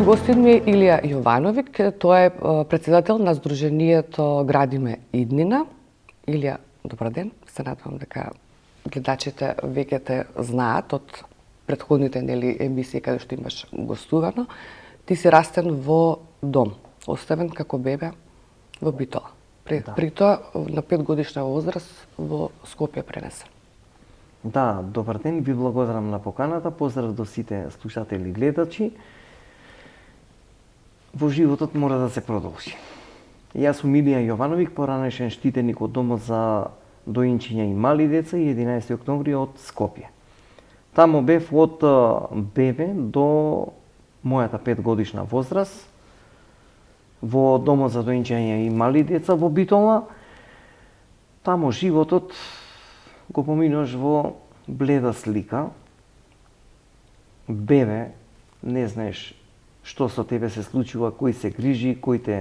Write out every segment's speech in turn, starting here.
Гостин ми е Илија Јовановиќ, тој е претседател на Сдруженијето Градиме иднина. Илија, добар ден. Се надевам дека гледачите веќе те знаат од претходните емисии каде што имаш гостувано. Ти си растен во дом, оставен како бебе во Битола. При тоа на 5 годишна возраст во Скопје пренесен. Да, добар ден, ви благодарам на поканата, поздрав до сите слушатели и гледачи. Во животот мора да се продолжи. Јас сум Илија Јовановиќ, поранешен штитеник од Домот за доинчиња и мали деца и 11 октомври од Скопје. Тамо бев од бебе до мојата 5 годишна возраст во Домот за доинчиња и мали деца во Битола. Тамо животот го поминуваш во бледа слика. Бебе, не знаеш што со тебе се случува, кој се грижи, кој те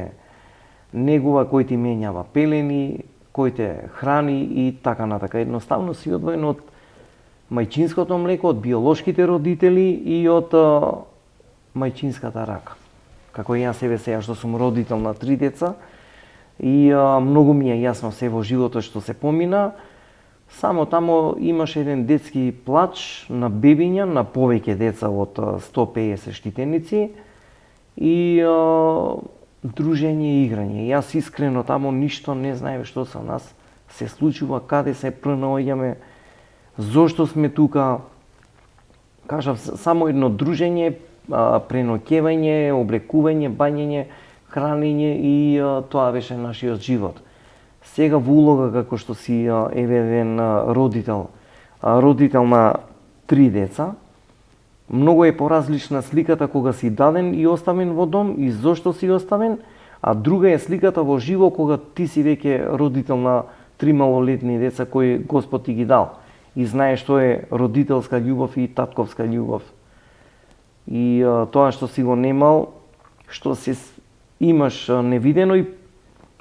негува, кој ти менјава пелени, кој те храни и така натака. Едноставно си одвоен од мајчинското млеко, од биолошките родители и од мајчинската рака. Како јас себе сега што сум родител на 3 деца и многу ми е јасно се во животот што се помина. Само тамо имаше еден детски плач на бебиња, на повеќе деца од 150 штитеници и дружење и играње. Јас искрено тамо ништо не знаев што со нас се случува, каде се пронаоѓаме, зошто сме тука. Кажав, само едно дружење, преноќевање, облекување, бањење, хранење и тоа беше нашиот живот. Сега во улога како што си еведен родител на 3 деца, многу е поразлична сликата кога си даден и оставен во дом и зошто си оставен, а друга е сликата во живо кога ти си веќе родител на 3 малолетни деца кои Господ ти ги дал и знаеш што е родителска љубов и татковска љубов. И тоа што си го немал, што се имаш невидено и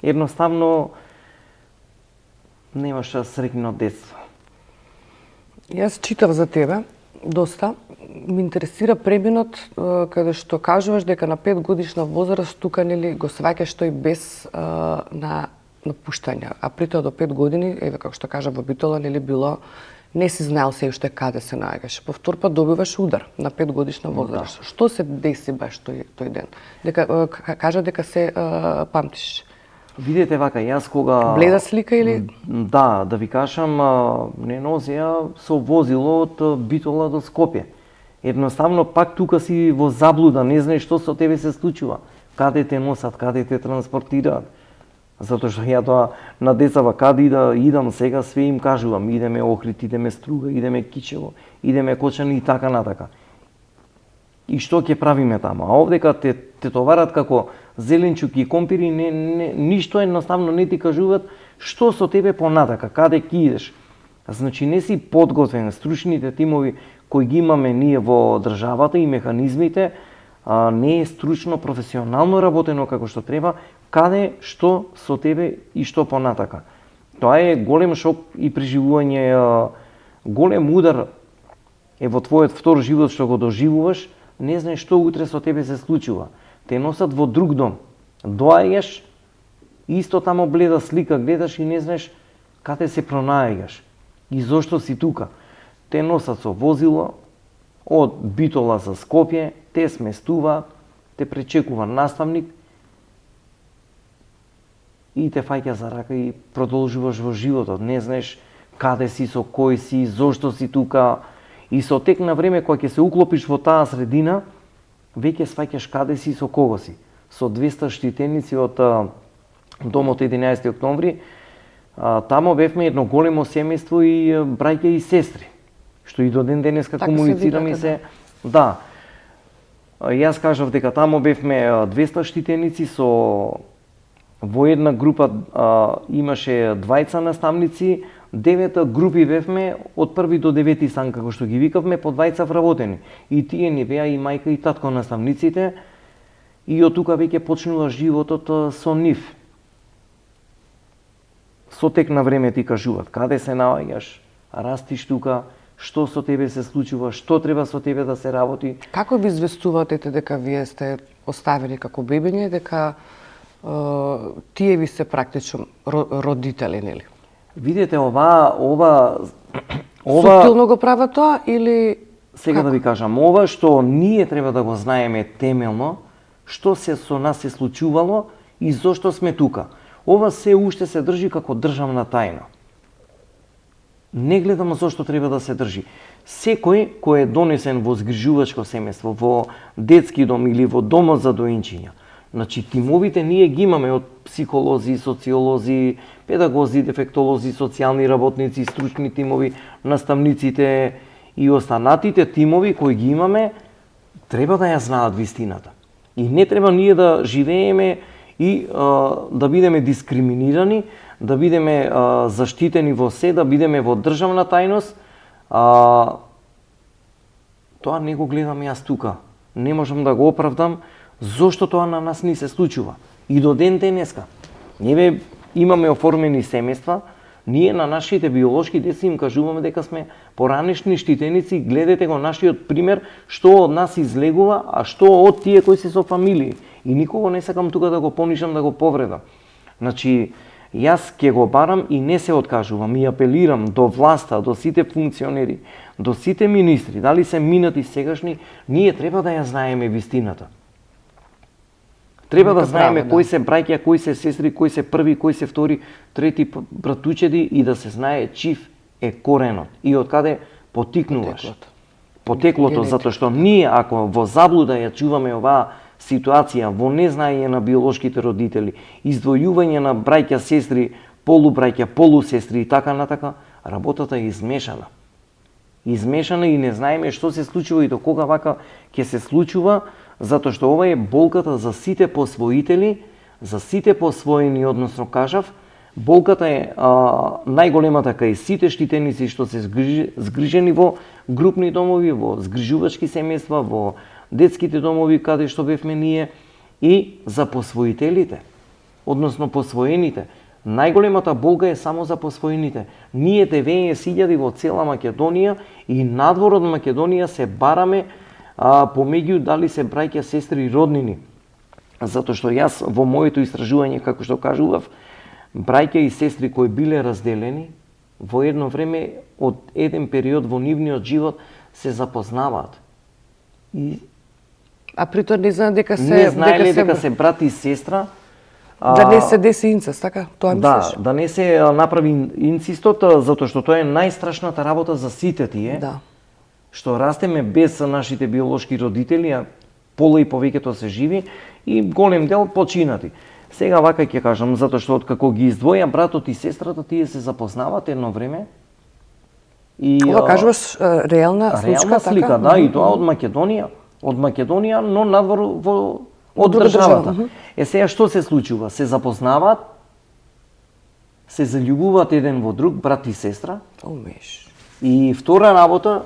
едноставно немаш среќно детство. Јас читав за тебе доста. Ме интересира преминот каде што кажуваш дека на 5 годишна возраст тука нели го сваќаш тој без на напуштање, а при тоа до 5 години, еве како што кажа во Битола, нели било не си знаел се уште каде се наоѓаш. Повтор пат добиваш удар на 5 годишна возраст. Да. Што се деси баш тој ден? Дека кажа дека се памтиш. Видете вака, јас кога... Бледа слика или? Да, да ви кажам, не нозија со возило од Битола до Скопје. Едноставно пак тука си во заблуда, не знаеш што со тебе се случува. Каде те носат, каде те транспортираат. Затоа што ја тоа на децава каде идам сега, све им кажувам. Идеме Охрид, идеме Струга, идеме Кичево, идеме Кочани и така натака. И што ќе правиме таму? А овдека те товарат како зеленчуки и компири, ништо едноставно не ти кажуваат што со тебе понатака, каде ќе идеш. Значи не си подготвен, стручните тимови кои ги имаме ние во државата и механизмите, не е стручно, професионално работено како што треба, каде, што со тебе и што понатака. Тоа е голем шок и преживување, голем удар е во твојот втор живот што го доживуваш, не знаеш што утре со тебе се случува. Те носат во друг дом. Доаѓаш, исто тамо бледа слика гледаш и не знаеш каде се пронајгаш и зошто си тука. Те носат со возило од Битола за Скопје, те сместуваат, те пречекува наставник и те фаќа за рака и продолжуваш во животот. Не знаеш каде си, со кој си, зошто си тука. И со тек на време кога ќе се уклопиш во таа средина, веќе сваќаш каде си и со кого си. Со 200 штитеници од Домот 11 октомври, тамо бевме едно големо семејство и браќа и сестри, што и до ден денеска комуницираме се. Да. Јас кажав дека тамо бевме 200 штитеници со во една група имаше 20 наставници, 9 групи бевме од 1 до 9 стан, како што ги викавме, по 20 вработени. И тие не беа и мајка и татко наставниците, и од тука веќе почнува животот со нив. Со тек на време ти кажуваат каде се наоѓаш, растиш тука, што со тебе се случува, што треба со тебе да се работи. Како ви известувате дека вие сте оставени како бебиња, дека тие ви се практично родители, нели? Видете, ова Суттилно го прават тоа или сега да ви кажам, ова што ние треба да го знаеме темелно, што се со нас се случувало и зошто сме тука. Ова се уште се држи како државна тајна. Не гледам зошто треба да се држи. Секој кој е донесен во згрижувачко семејство, во детски дом или во домот за доинчиња, значи тимовите ние ги имаме од психолози, социолози, педагози, дефектолози, социјални работници, стручни тимови, наставниците и останатите тимови кои ги имаме, треба да ја знаат вистината. И не треба ние да живееме и да бидеме дискриминирани, да бидеме заштитени во се, да бидеме во државна тајност. Тоа не го гледам јас тука. Не можам да го оправдам зошто тоа на нас ни се случува. И до ден денеска. Ние имаме оформени семејства, ние на нашите биолошки деца им кажуваме дека сме поранешни штитеници, гледате го нашиот пример, што од нас излегува, а што од тие кои се со фамилии. И никого не сакам тука да го понишам, да го повредам. Значи, јас ќе го барам и не се откажувам и апелирам до власта, до сите функционери, до сите министри, дали се минати сегашни, ние треба да ја знаеме вистината. Треба да знаеме кои се браќа, кои се сестри, кои се први, кои се втори, трети братучеди и да се знае чив е коренот и од каде потикнуваш. Потеклото, затоа што ние ако во заблуда ја чуваме оваа ситуација, во незнаење на биолошките родители, издвојување на браќа, сестри, полубраќа, полусестри и така натака, работата е измешана. Измешана и не знаеме што се случува и до кога вака ќе се случува, затоа што ова е болката за сите посвоители, за сите посвоени, односно кажав, болката е најголемата кај сите штитеници што се згрижени во групни домови, во згрижувачки семејства, во детските домови каде што бевме ние и за посвоителите, односно посвоените. Најголемата болка е само за посвоените. Ние 90.000 во цела Македонија и надвор од Македонија се бараме помеѓу дали се браќа, сестри и роднини. Затоа што јас во моето истражување, како што кажував, браќа и сестри кои биле разделени, во едно време од еден период во нивниот живот се запознаваат. А притоа не знаат дека се не знаеле дека се брат и сестра. Да не се деси инцест, така? Тоа мислиш? Да не се направи инцестот, затоа што тоа е најстрашната работа за сите тие. Да. Што растеме без нашите биолошки родители, а пола и повеќето се живи и голем дел починати. Сега вака ќе кажам, затоа што откако ги издвоја братот и сестрата, тие се запознаваат едно време. И ова кажуваш реална случка, слика, така? да, и тоа од Македонија. Од Македонија, но надвор од државата. Сега што се случува? Се запознаваат, се заљубуваат еден во друг, брат и сестра. Омеш. И втора работа,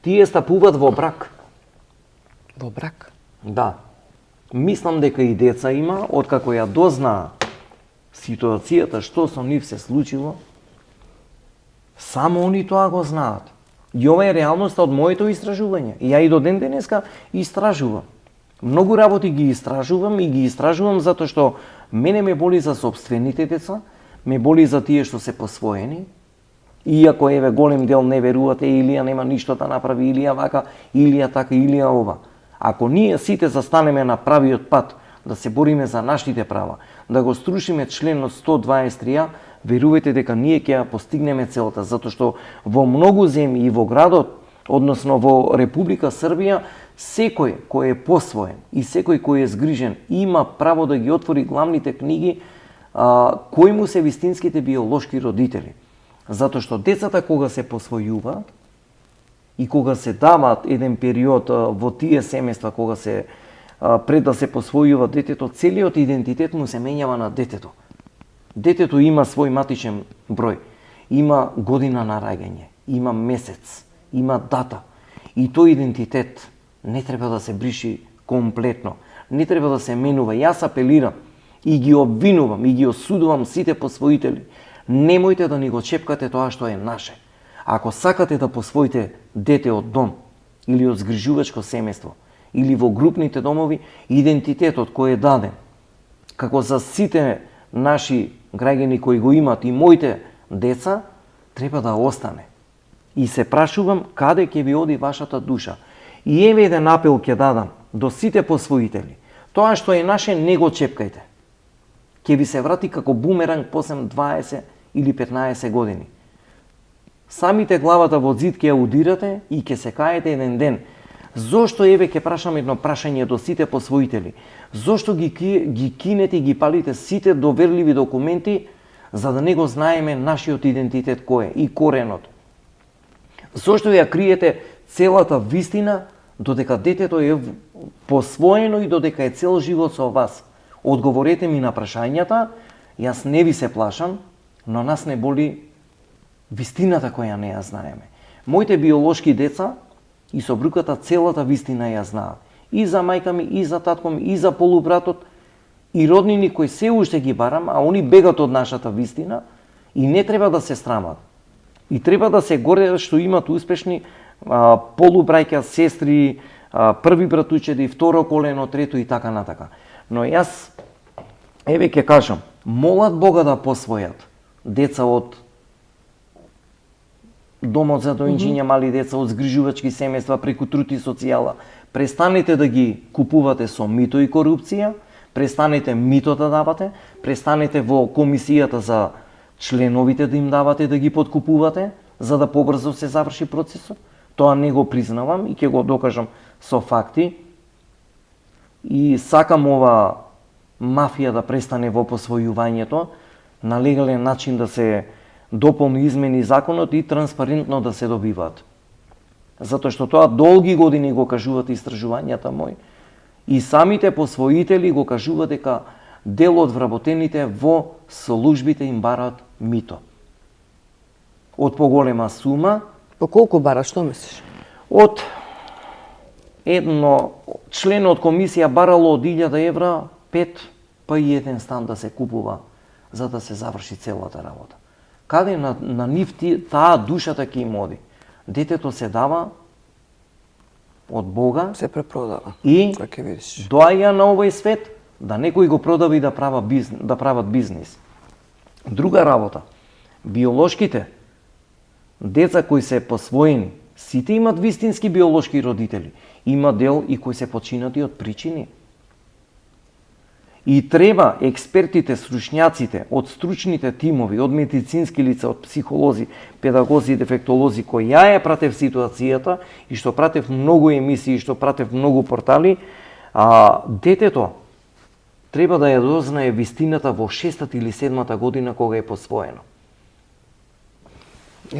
тие стапуваат во брак. Во брак? Да. Мислам дека и деца има, откако ја дознаа ситуацијата што со нив се случило, само они тоа го знаат. И ова е реалноста од моето истражување. И ја и до ден денеска истражувам. Многу работи ги истражувам и ги истражувам затоа што мене ме боли за сопствените деца, ме боли за тие што се посвоени, иако еве голем дел не верувате, Илија нема ништо да направи, Илија вака, Илија така, Илија ова. Ако ние сите застанеме на правиот пат, да се бориме за нашите права, да го струшиме членот 123, верувајте дека ние ќе ја постигнеме целта, затоа што во многу земји и во градот, односно во Република Србија, секој кој е посвоен и секој кој е згрижен има право да ги отвори главните книги кои му се вистинските биолошки родители. Затоа што децата кога се посвојуваат и кога се даваат еден период во тие семејства, кога се пред да се посвојува детето, целиот идентитет му се менјава на детето. Детето има свој матичен број, има година на раѓање, има месец, има дата. И тој идентитет не треба да се бриши комплетно, не треба да се менува. Јас апелирам и ги обвинувам и ги осудувам сите посвоители. Немојте да ни го чепкате тоа што е наше. Ако сакате да посвоите дете од дом или од згрижувачко семејство или во групните домови, идентитетот кој е даден како за сите наши граѓани кои го имат и моите деца, треба да остане. И се прашувам каде ќе ви оди вашата душа. И еве еден апел ќе дадам до сите посвоители. Тоа што е наше не го чепкајте. Ќе ви се врати како бумеранг после 20 или 15 години. Самите главата во зид ќе ја удирате и ќе се каете еден ден. Зошто, еве ќе прашам едно прашање до сите посвоители, зошто ги кинете и ги палите сите доверливи документи за да не го знаеме нашиот идентитет кој е и коренот? Зошто ја криете целата вистина додека детето е посвоено и додека е цел живот со вас? Одговорете ми на прашањата, јас не ви се плашам, но нас не боли вистината која не ја знаеме. Моите биолошки деца и со бруката целата вистина ја знаат. И за мајка ми, и за татко ми, и за полубратот, и роднини кои се уште ги барам, а они бегат од нашата вистина и не треба да се срамат. И треба да се гордеат што имат успешни полубраќа, сестри, први братучеди, второ колено, трето и така натака. Но јас, еве ќе кажам, молат Бога да посвојат деца од домот за доенчиња мали деца, од згрижувачки семејства преку труд и социјала. Престанете да ги купувате со мито и корупција, престанете мито да давате, престанете во комисијата за членовите да им давате да ги подкупувате, за да побрзо се заврши процесот. Тоа не го признавам и ќе го докажам со факти. И сакам ова мафија да престане во посвојувањето, на легален начин да се дополни измени законот и транспарентно да се добиваат. Затоа што тоа долги години го кажуваат истражувањата мои и самите посвоители го кажуваат дека дел од вработените во службите им бараат мито. Од поголема сума. По колку бара, што мислиш? Од едно член од комисија барало од 1000 евра 5 па и еден стан да се купува за да се заврши целата работа. Каде на нив таа душата ќе им оди? Детето се дава од Бога, се препродава. И ќе видиш. доаѓа на овој свет да некој го продави и да прават бизнис. Друга работа. Биолошките деца кои се посвоени, сите имат вистински биолошки родители. Има дел и кои се починати од причини. И треба експертите, стручњаците, од стручните тимови, од медицински лица, од психолози, педагози и дефектолози кои ја пратев ситуацијата и што пратев многу емисии, што пратев многу портали, детето треба да ја дознае вистината во 6-та или 7-та година кога е посвоено.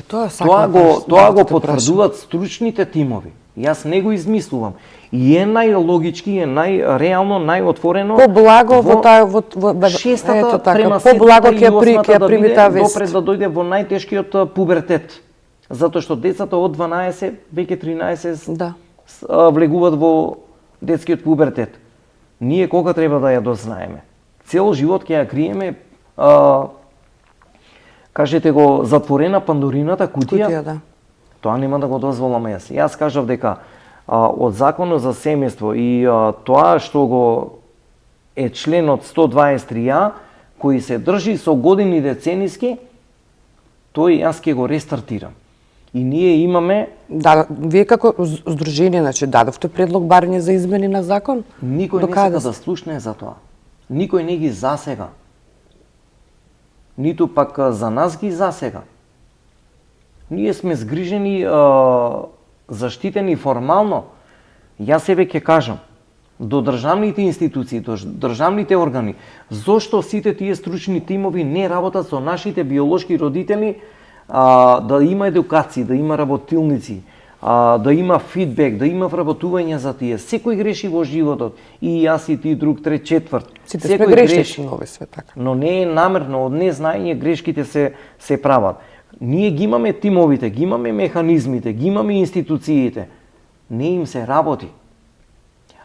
Тоа го потврдуваат стручните тимови. Јас не го измислувам. И е најлогички, е најреално, најотворено. Поблаго во таа во 6-та према 7-та ќе прими таа вест. Допред да дојде во најтешкиот пубертет. Затоа што децата од 12, веќе 13 влегуваат во детскиот пубертет. Ние кога треба да ја дознаеме? Цел живот ќе ја криеме, кажете го, затворена Пандорината кутија. Да. Тоа нема да го дозволам јас. Јас кажав дека од законот за семејство и тоа што го е членот 123А, кој се држи со години децениски, тој јас ќе го рестартирам. И ние имаме... Да, вие како здружение, значи, дадовте предлог барање за измени на закон? Никој не сака да слушне за тоа. Никој не ги засега. Ниту пак за нас ги засега. Ние сме згрижени, заштитени формално. Јас еве ќе кажам, до државните институции, до државните органи, зошто сите тие стручни тимови не работат со нашите биолошки родители, да има едукација, да има работилници, да има фидбек, да има вработување за тие. Секој греши во животот, и јас и ти друг, трет, четврт. Сите сме грешни на овој свет, така. Но не е намерно, од незнаење грешките се прават. Ние ги имаме тимовите, ги имаме механизмите, ги имаме институциите. Не им се работи.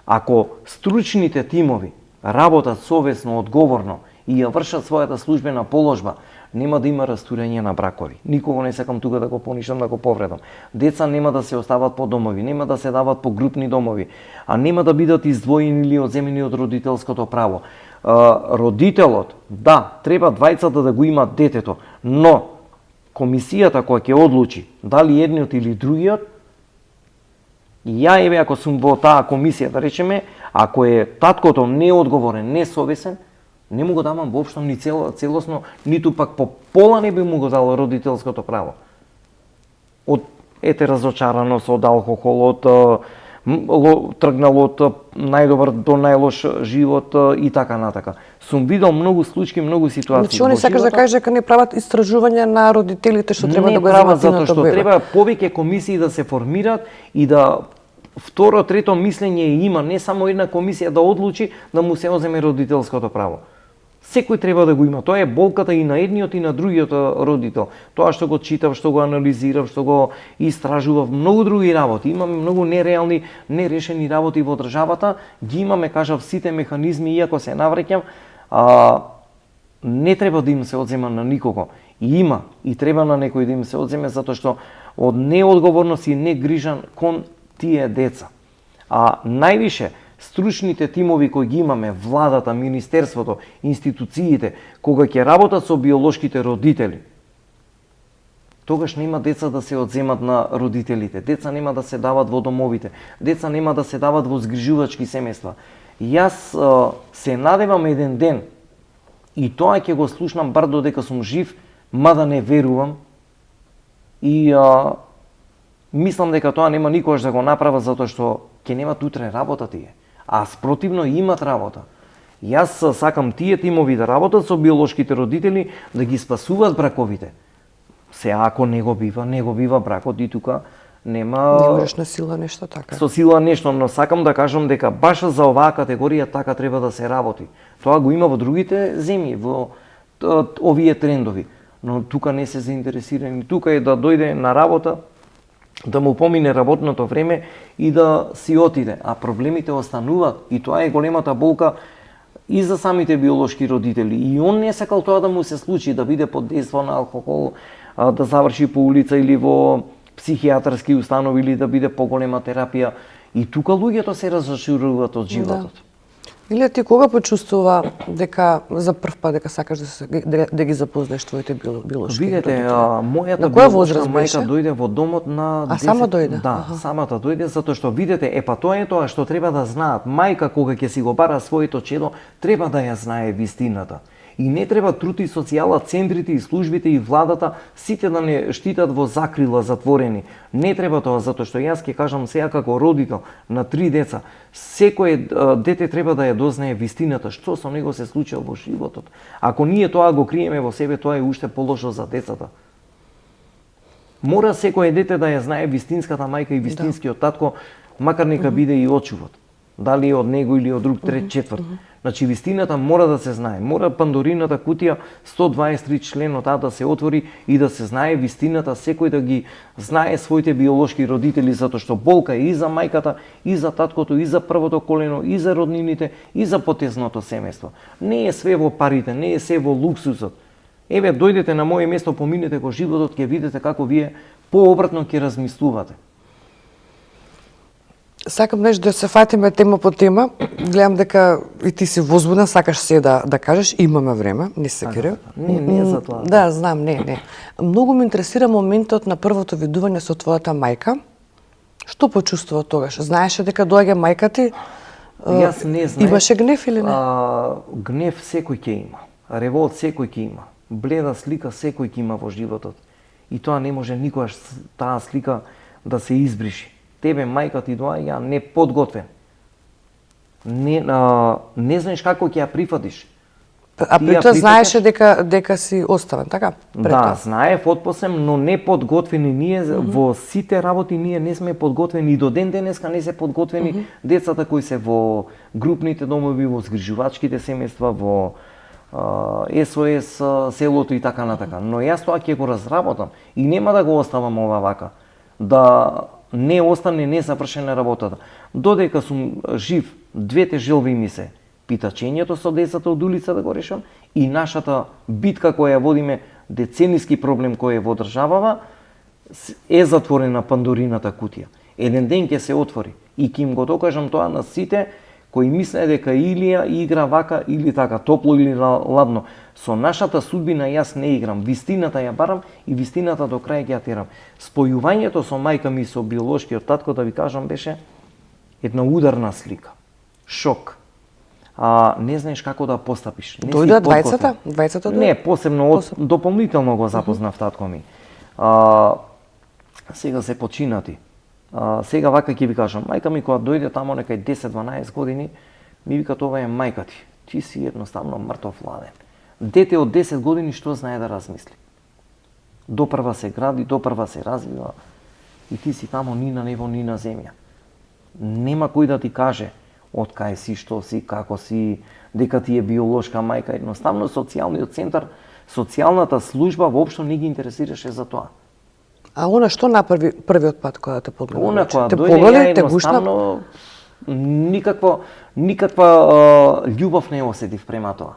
Ако стручните тимови работат совесно, одговорно и ја вршат својата службена положба, нема да има растурање на бракови. Никого не сакам тука да го поништам, да го повредам. Деца нема да се остават по домови, нема да се дават по групни домови, а нема да бидат издвоени или одземени од родителското право. Родителот, да, треба двајцата да го имат детето, но комисијата која ќе одлучи дали едниот или другиот, ја еве ако сум во таа комисија, да речеме, ако е таткото неодговорен, несовесен, не му го давам воопшто ни целосно, ниту пак по пола не би му го дал родителското право. Од разочараност, од алкохол, од тргнал од најдобар до најлош живот и така натака. Сум видел многу случаи, многу ситуации. Значи, они сакаш да кажеш дека не прават истражување на родителите што треба да го прават земат затоа што треба повеќе комисии да се формираат и да второ, трето мислење има, не само една комисија да одлучи да му се одземе родителското право. Секој треба да го има. Тоа е болката и на едниот и на другиот родител. Тоа што го читав, што го анализирав, што го истражував, многу други работи. Имаме многу нереални, нерешени работи во државата, ги имаме, кажав, сите механизми, иако се навраќам, не треба да им се одзема на никого. И има, и треба на некој да им се одземе, затоа што од неодговорност и негрижан кон тие деца. А највише, стручните тимови кои ги имаме, владата, министерството, институциите, кога ќе работат со биолошките родители, тогаш нема деца да се одземат на родителите, деца нема да се дават во домовите, деца нема да се дават во згрижувачки семејства. Јас се надевам еден ден, и тоа ќе го слушнам бар додека сум жив, мада не верувам, и мислам дека тоа нема никогаш да го направа, затоа што ќе немат утре работа тие. А спротивно имат работа. Јас сакам тие тимови да работат со биолошките родители, да ги спасуваат браковите. Се ако не го бива бракот и тука нема... Не можеш на сила нешто така. Со сила нешто, но сакам да кажам дека баш за оваа категорија така треба да се работи. Тоа го има во другите земји, во овие трендови. Но тука не се заинтересирани. Тука е да дојде на работа, да му помине работното време и да си отиде. А проблемите остануваат. И тоа е големата болка и за самите биолошки родители. И он не сакал тоа да му се случи, да биде под дејство на алкохол, да заврши по улица или во психијатарски установи, или да биде поголема терапија. И тука луѓето се разочаруваат од животот. Да. Или ти кога почувствува дека за прв пат дека сакаш да ги запознаеш твоите биолошки родители? Видете, мојата биолошка мајка дојде во домот на 10... А само дојде? Да, самата дојде, затоа што видете, тоа е тоа што треба да знаат. Мајка кога ќе си го бара своето чедо, треба да ја знае вистината. И не треба труд и социјала, центрите и службите и владата сите да не штитат во закрила затворени. Не треба тоа, затоа што јас ќе кажам сега како родител на 3 деца, секое дете треба да ја дознае вистината, што со него се случува во животот. Ако ние тоа го криеме во себе, тоа е уште полошо за децата. Мора секое дете да ја знае вистинската мајка и вистинскиот татко, макар нека биде и очувот. Дали од него или од друг трет, четврт. Значи, вистината мора да се знае. Мора Пандорината кутија 123 членот да се отвори и да се знае вистината, секој да ги знае своите биолошки родители, затоа што болка е и за мајката, и за таткото, и за првото колено, и за роднините, и за потесното семејство. Не е све во парите, не е се во луксусот. Еве, дојдете на моје место, поминете го животот, ќе видите како вие пообратно ќе размислувате. Сакам да се фатиме тема по тема. Гледам дека и ти си возбуден, сакаш се да кажеш, имаме време, не се кире. Не за тоа. Да, знам, не. Многу ме интересира моментот на првото видување со твојата мајка. Што почувствува тогаш? Знаеше дека доаѓа мајка ти? Јас не знаев. Имаше гнев или не? Гнев секој ќе има. Револт секој ќе има. Бледа слика секој ќе има во животот. И тоа не може никогаш таа слика да се избриши. Тебе мајка ти доаѓа неподготвен. Не знаеш како ќе ја прифатиш. А при тоа знаеше дека си оставен, така? Да, знаев отпослем, но неподготвени ние во сите работи ние не сме подготвени и до ден денеска не се подготвени децата кои се во групните домови, во згрижувачките семејства, во СОС селото и така натака. Но јас тоа ќе го разработам и нема да го оставам ова вака. Да не остане незавршена работата. Додека сум жив, двете желби ми се питачењето со децата од улица да го решам и нашата битка која ја водиме децениски проблем кој е во државава, е затворена Пандорината кутија. Еден ден ќе се отвори и ќе им го докажам тоа на сите кои мисле дека Илија игра вака или така, топло или ладно. Со нашата судбина јас не играм, вистината ја барам и вистината до крај ќе ја терам. Спојувањето со мајка ми со биолошкиот татко, да ви кажам, беше една ударна слика. Шок. Не знаеш како да постапиш. Дојдоа двајцата? Двајцата дојдоа? Не, посебно дополнително го запознав татко ми. Сега се починати. Сега вака ќе ви кажам, мајка ми кога дојде тамо некај 10-12 години, ми вика тоа е мајка ти. Ти си едноставно мртов ладен. Дете од 10 години што знае да размисли? Допрва се гради, допрва се развива и ти си тамо ни на небо, ни на земја. Нема кој да ти каже од кај си, што си, како си, дека ти е биолошка мајка. Едноставно социјалниот центар, социјалната служба воопшто не ги интересираше за тоа. А она што направи првиот пат кога те погледа? Она кога те дојде, погледа, ја те гушна? никаква љубов не осетив према тоа.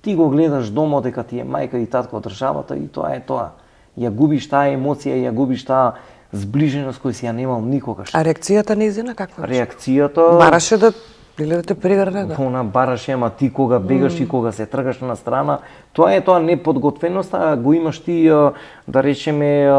Ти го гледаш домот дека ти е мајка и татко државата и тоа е тоа. Ја губиш таа емоција, ја губиш таа зближеност кој си ја немал никогаш. А реакцијата нејзина каква беше? Реакцијата... Бараше да или да те преврне, да? Она бараше, ама ти кога бегаш и кога се тргаш на страна, тоа е тоа неподготвеноста, го имаш ти, да речеме,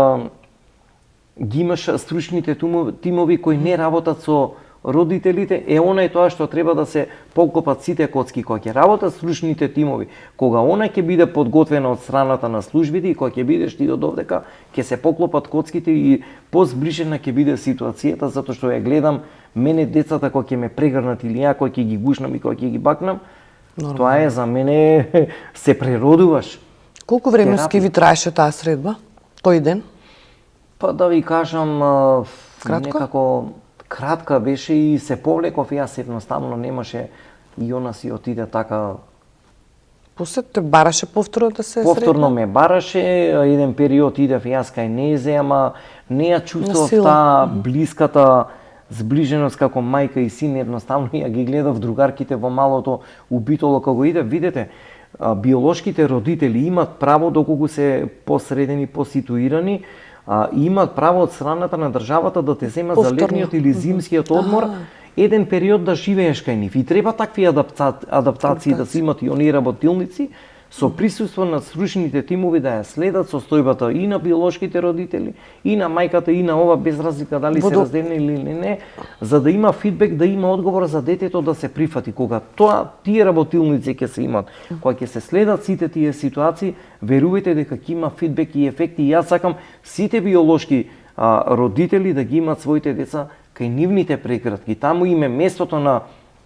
ги имаш стручните тимови кои не работат со родителите, она е тоа што треба да се покопат сите коцки. Кога ќе работат стручните тимови, кога она ќе биде подготвена од страната на службите и кога ќе бидеш ти од овдека, ќе се поклопат коцките и позближена ќе биде ситуацијата, затоа што ја гледам мене децата кога ќе ме прегрнат или ја кога ќе ги гушнам и кога ќе ги бакнам, тоа е за мене се преродуваш. Колку временски ви траеше таа средба? Тој ден? Па да ви кажам, Кратко? некако кратка беше и се повлеков, јас едноставно немаше и она си отиде така. После те бараше повторно да се Повторно ме бараше, еден период идев јас кај незе, ама не ја чувствував сила. таа блиската зближеност како мајка и син, едноставно ја ги гледав другарките во малото убитоло кога иде, видете, биолошките родители имат право доколку се посредени, поситуирани, имаат право од страната на државата да те земат за летниот или зимскиот одмор, еден период да живееш кај нив. И треба такви адаптации да се имат и оние работилници, со присуство на стручните тимови да ја следат состојбата и на биолошките родители, и на мајката, и на ова, без разлика дали се разделени или не, за да има фидбек, да има одговор за детето да се прифати. Кога тие работилници ќе се имат, кога ќе се следат сите тие ситуации, верувајте дека ќе има фидбек и ефекти. И јас сакам сите биолошки родители да ги имат своите деца кај нивните прегратки. Таму им е местото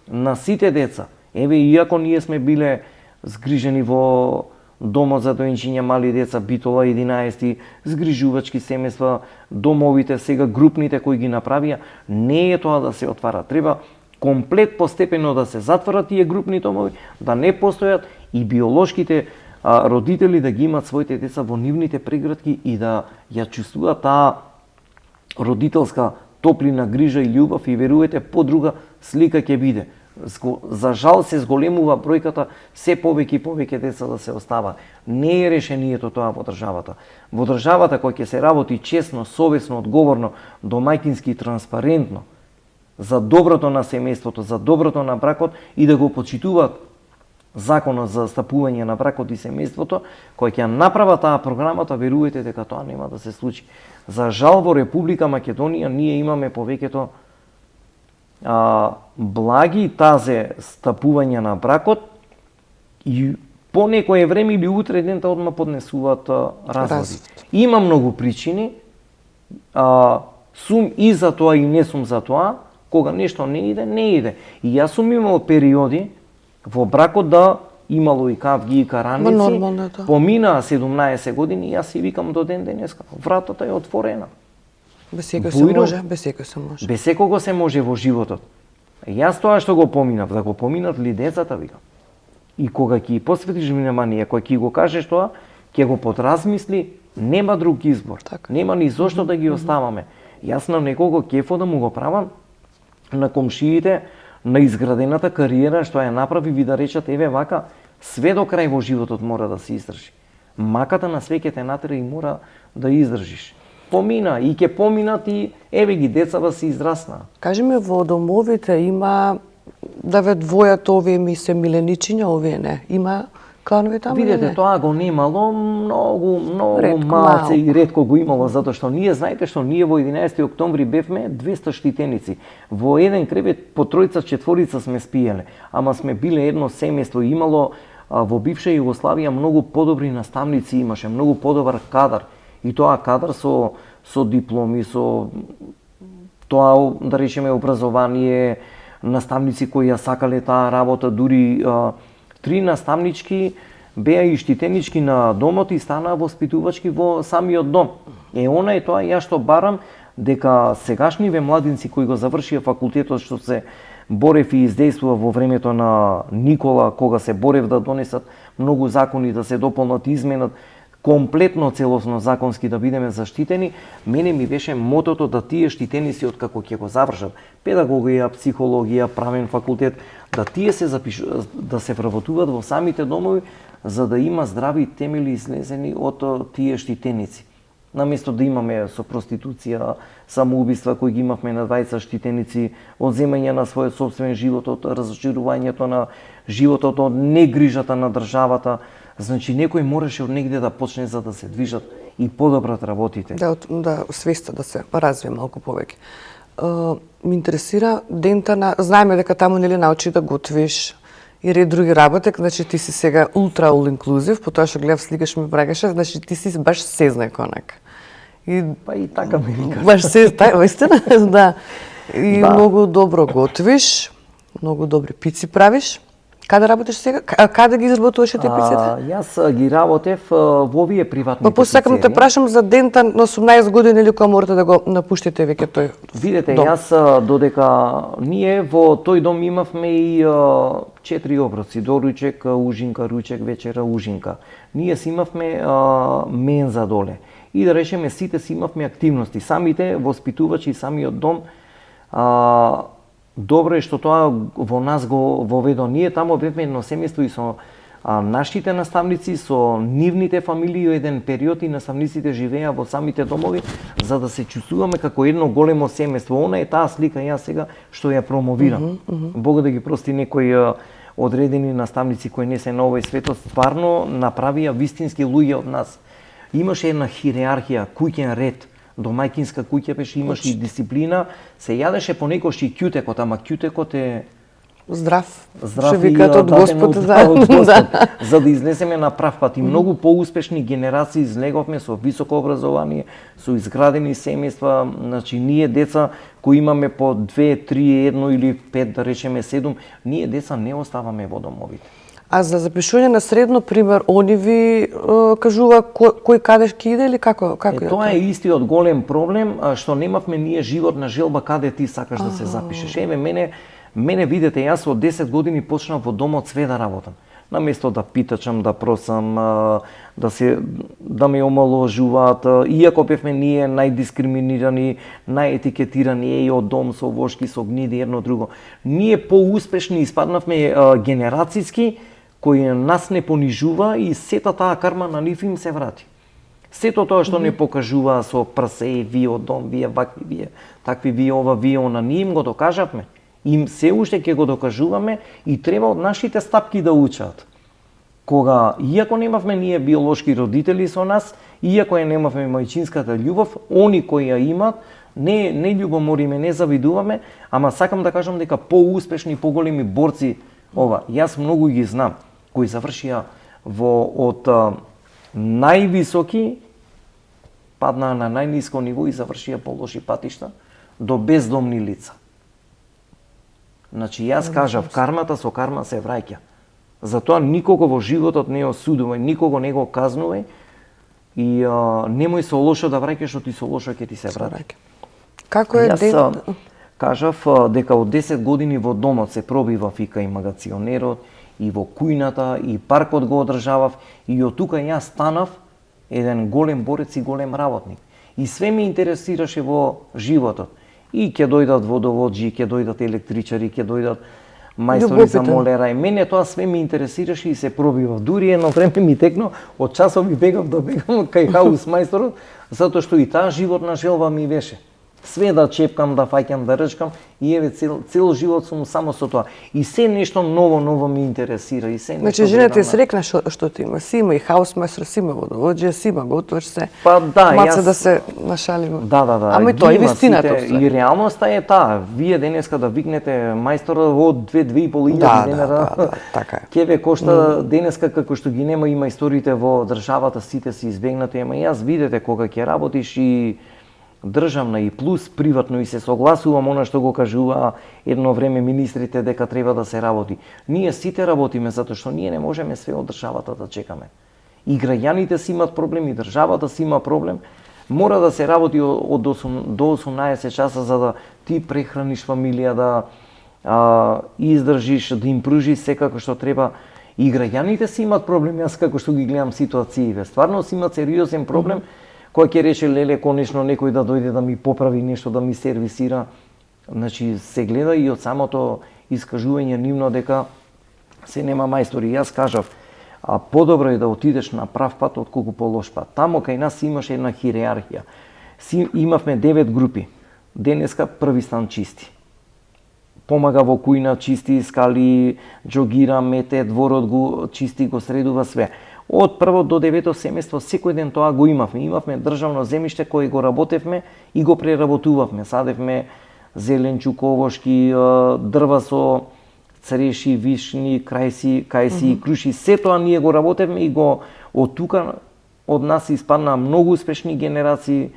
на сите деца. Еве, иако ние сме биле згрижени во домот за доенчиња мали деца, Битола 11, згрижувачки семејства, домовите, сега групните кои ги направија, не е тоа да се отвара. Треба комплет постепено да се затворат тие групни домови, да не постојат и биолошките родители да ги имат своите деца во нивните прегратки и да ја чувствуваат таа родителска топлина, грижа и љубов, и верувате, подруга слика ќе биде. За жал се зголемува бројката, се повеќе и повеќе деца да се остават. Не е решението тоа во државата. Во државата која ќе се работи честно, совесно, одговорно, домаќински и транспарентно, за доброто на семејството, за доброто на бракот и да го почитуваат законот за стапување на бракот и семејството, кој ќе направа таа програмата, верувате дека тоа нема да се случи. За жал во Република Македонија ние имаме повеќето благи тазе стапување на бракот и по некое време или утре дента одма поднесуваат разводи. Има многу причини, сум и за тоа и не сум за тоа, кога нешто не иде, не иде. И јас сум имал периоди во бракот да имало и кавги и караници, поминаа 17 години и јас си викам до ден денеска, вратата е отворена. Без секој се може, без секој се може. Без секого се може во животот. Јас тоа што го поминав, да го поминат ли децата, викам. И кога ќе посветиш внимание, кога ќе го кажеш тоа, ќе го подразмисли, нема друг избор. Така. Нема ни зошто да ги оставаме. Јас на некого кефо да му го правам, на комшиите, на изградената кариера што ја направи, ви да речат, еве вака, све до крај во животот мора да се издржи. маката на све ќе те натера и мора да издржиш. Помина и ќе поминат и еве ги децава се израснаа. Кажи ми, во домовите има да ве двојат овие ми се миленичиња, овие не. Има кланови таму или Видете, не? тоа го немало многу Ретко, малце и малку. ретко го имало, затоа што ние, знаете што, ние во 11 октомври бевме 200 штитеници. Во еден кревет по тројца, четворица сме спиеле, ама сме биле едно семејство, имало во бивша Југославија многу подобри наставници имаше, многу подобар кадар. И тоа кадар со дипломи, со тоа, да речеме, образование, наставници кои ја сакале таа работа, дури 3 наставнички беа и штитенички на домот и станаа воспитувачки во самиот дом. Она е тоа ја што барам дека сегашниве младинци кои го завршија факултетот, што се борев и издействува во времето на Никола, кога се борев да донесат многу закони, да се дополнат и изменат комплетно целосно законски да бидеме заштитени, мене ми беше мотото да тие штитеници откако ќе го завршат педагогија, психологија, правен факултет, да тие да се вработуваат во самите домови за да има здрави темели излезени од тие штитеници. Наместо да имаме со проституција, самоубиства кои ги имавме на 20 штитеници, одземање на својот сопствен живот, од разочарувањето на животот, од негрижата на државата. Значи некој мораше од негде да почне за да се движат и подобрат работите. Да, свеста да се развие малку повеќе. Ме интересира дента на... Знаеме дека таму нели научи да готвиш и ред други работи, значи ти си сега ултра all inclusive, потоа што гледав сликаш ми брагаше, значи ти си баш сезнај конак. И Па и така ми вика. баш вистина, да. И Да. многу добро готвиш, многу добри пици правиш. Каде работиш сега? Каде ги изработуваш тие пиците? Јас ги работев во овие приватни Па после сакам да те пицерии. прашам за дента на 18 години или кога морате да го напуштите веќе тој Видете, дом. јас додека ние во тој дом имавме и 4 оброци, доручек, ужинка, ручек, вечера, ужинка. Ние си имавме менза доле. И да речеме сите си имавме активности. Самите воспитувачи и самиот дом добро е што тоа во нас го воведо. Ние таму бевме едно семејство и со нашите наставници, со нивните фамилии во еден период и наставниците живеа во самите домови за да се чувствуваме како едно големо семејство. Она е таа слика ја сега што ја промовирам. Бог да ги прости некои одредени наставници кои не се на овој светот, стварно направија вистински луѓе од нас. Имаше една хиерархија, куќен ред, домајкинска куќа беше, имаше и дисциплина, се јадеше понекогаш и ќутекот, ама ќутекот е Здрав. здрав Што викаат од даден Господ, од Господ, да. за да излеземе на прав пат. И многу поуспешни генерации излеговме со високо образование, со изградени семејства, значи ние деца кои имаме по 2, 3, 1 или 5, да речеме 7, ние деца не оставаме во домовите. А за запишување на средно, пример, они ви кажува кој каде ќе иде или како Тоа е истиот голем проблем, што немавме ние животна желба каде ти сакаш да се запишеш. Еве мене видете, јас од 10 години почнав во домот све да работам. Наместо да питачам, да просам, да ме омаложуваат, иако бевме ние најдискриминирани, најетикетирани од дом со вошки, со гниди, едно друго. Ние поуспешни испаднавме генерацијски, кој нас не понижува и сета таа карма на нив им се врати. Сето тоа што не покажува со прсе, вие од дом, вие вакви, вие такви, вие ова, вие она, ние им го докажавме. Им се уште ќе го докажуваме и треба од нашите стапки да учат. Кога, иако немавме ние биолошки родители со нас, иако ја немавме мајчинската љубов, они кои ја имат, не љубомориме, не завидуваме, ама сакам да кажам дека поуспешни, поголеми борци, јас многу ги знам, кои завршија од највисоки, паднаа на најниско ниво и завршија по лоши патишта до бездомни лица. Значи, јас кажав, кармата со карма се враќа. Затоа никого во животот не осудувај, никого не го казнувај и немој со лошо да враќаш, што ти со лошо ќе ти се врати. Како е Јас кажав дека од 10 години во домот се пробивав и кај магационерот, и во кујната, и паркот го одржавав, и од тука јас станав еден голем борец и голем работник. И све ме интересираше во животот. И ќе дојдат водоводжи, ќе дојдат електричари, ќе дојдат мајстори за Љубопитен. молера. И мене тоа све ме интересираше и се пробива. Дури едно време ми текно, од часови бегав да бегам кај хаус мајсторот, затоа што и таа животна желба ми беше. Све да чепкам, да фаќам, да рчкам и еве цел живот сум само со тоа. И се нешто ново ми интересира и се Значи нешто жената е гледам. срекна што ти има. Си има и хаус мајстор, си има водовоđија, си има готвач се. Па да, Маца јас да се нашалиме. Да. Ама и ги тоа е има вистината. сите, уствари. и реалноста е таа. Вие денеска да викнете мајстора од 2-2,5 Да, денара. така е. Ќе ве кошта денеска како што ги нема и мајсторите во државата, сите се избегнати, ама јас видете кога ќе работиш и државна и плюс приватно и се согласувам она што го кажува едно време министрите дека треба да се работи. Ние сите работиме затоа што ние не можеме све од државата да чекаме. И граѓаните си имат проблем, и државата си има проблем. Мора да се работи од 8 до 18 часа за да ти прехраниш фамилија, да издржиш, да им пружиш секако што треба. И граѓаните си имат проблем, јас како што ги гледам ситуациите. Стварно си имат сериозен проблем. Кој ќе рече леле конечно некој да дојде да ми поправи нешто, да ми сервисира. Значи се гледа и од самото искажување нивно дека се нема мајстори. Јас кажав, подобро е да отидеш на прав пат отколку по лош пат. Тамо кај нас имаше една хиерархија. Имавме 9 групи. Денеска први стан чисти. Помага во кујна, чисти скали, џогира, мете, дворот го чисти, го средува све. Од прво до 9 семејство секој ден тоа го имавме. Имавме државно земјиште кое го работевме и го преработувавме. Садевме зеленчук, овошки, дрва со цреши, вишни, кајси и круши. Се тоа ние го работевме и го од тука од нас испадна многу успешни генерации,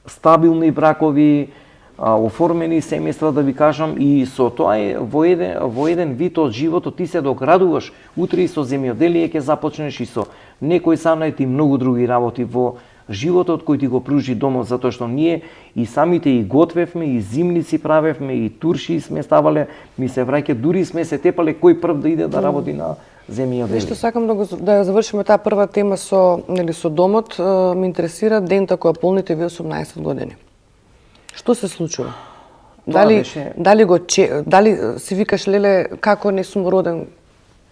стабилни бракови, оформени семејства, да ви кажам, и со тоа е во еден вид од животот ти се доградуваш. Утре и со земјоделие ќе започнеш и со некој санајт и многу други работи во животот кој ти го пружи домот, затоа што ние и самите и готвевме, и зимници правевме, и турши сме ставале, ми се враќа, дури сме се тепале кој прв да иде да работи на земјоделие. Нешто сакам да ја завршиме таа прва тема со домот. Ме интересира дента која полните ви 18 години. Што се случува? Дали си викаш леле како не сум роден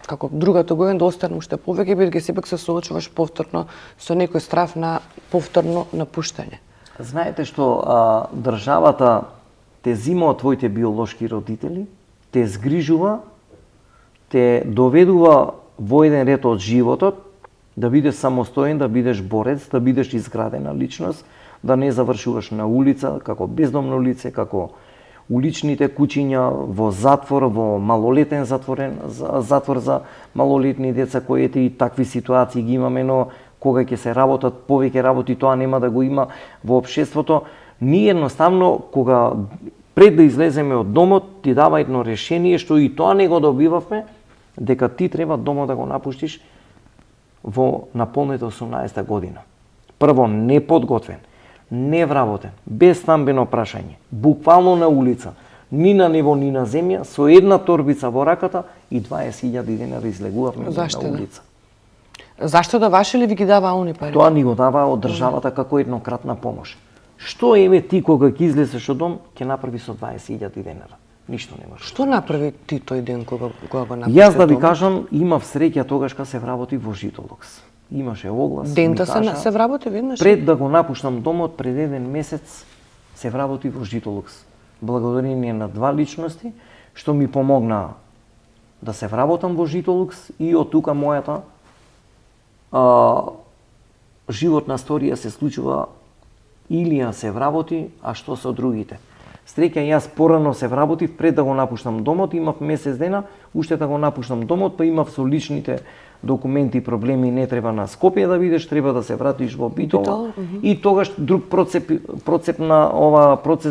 како другата година да останам уште повеќе, бидејќи сепак се соочуваш повторно со некој страв на повторно напуштање? Знаете што државата те зима од твоите биолошки родители, те згрижува, те доведува во еден ред од животот, да бидеш самостоен, да бидеш борец, да бидеш изградена личност, да не завршуваш на улица, како бездомно лице, како уличните куќиња, во затвор, во малолетен затвор за малолетни деца, кои и такви ситуации ги имаме, но кога ќе се работат повеќе работи, тоа нема да го има во општеството. Ние едноставно, кога пред да излеземе од домот, ти дава едно решение, што и тоа не го добивавме, дека ти треба домот да го напуштиш во наполнета 18 година. Прво, неподготвен, невработен, без стамбено прашање, буквално на улица, ни на небо, ни на земја, со една торбица во раката и 20.000 денара излегувавме на улица. Зашто да ваше ли ви ги дава они пари? Тоа ни го дава од државата како еднократна помош. Што еве ти кога ќе излезеш од дом, ќе направи со 20.000 денара? Ништо не може. Што направи ти тој ден кога го направи? Јас да ви кажам, имав среќа тогаш кога се вработи во Житолокс. Имаше оглас. Дента се вработи веднаш? Пред да го напуштам домот, пред еден месец се вработи во Житолокс. Благодарение на два личности што ми помогнаа да се вработам во Житолокс и од тука мојата животна сторија се случува Илија се вработи, а што со другите. Среќа јас порано се вработив пред да го напуштам домот, имав месец дена, уште да го напуштам домот, па имав со личните документи проблеми, не треба на Скопје да видиш, треба да се вратиш во Битола. И тогаш друг процес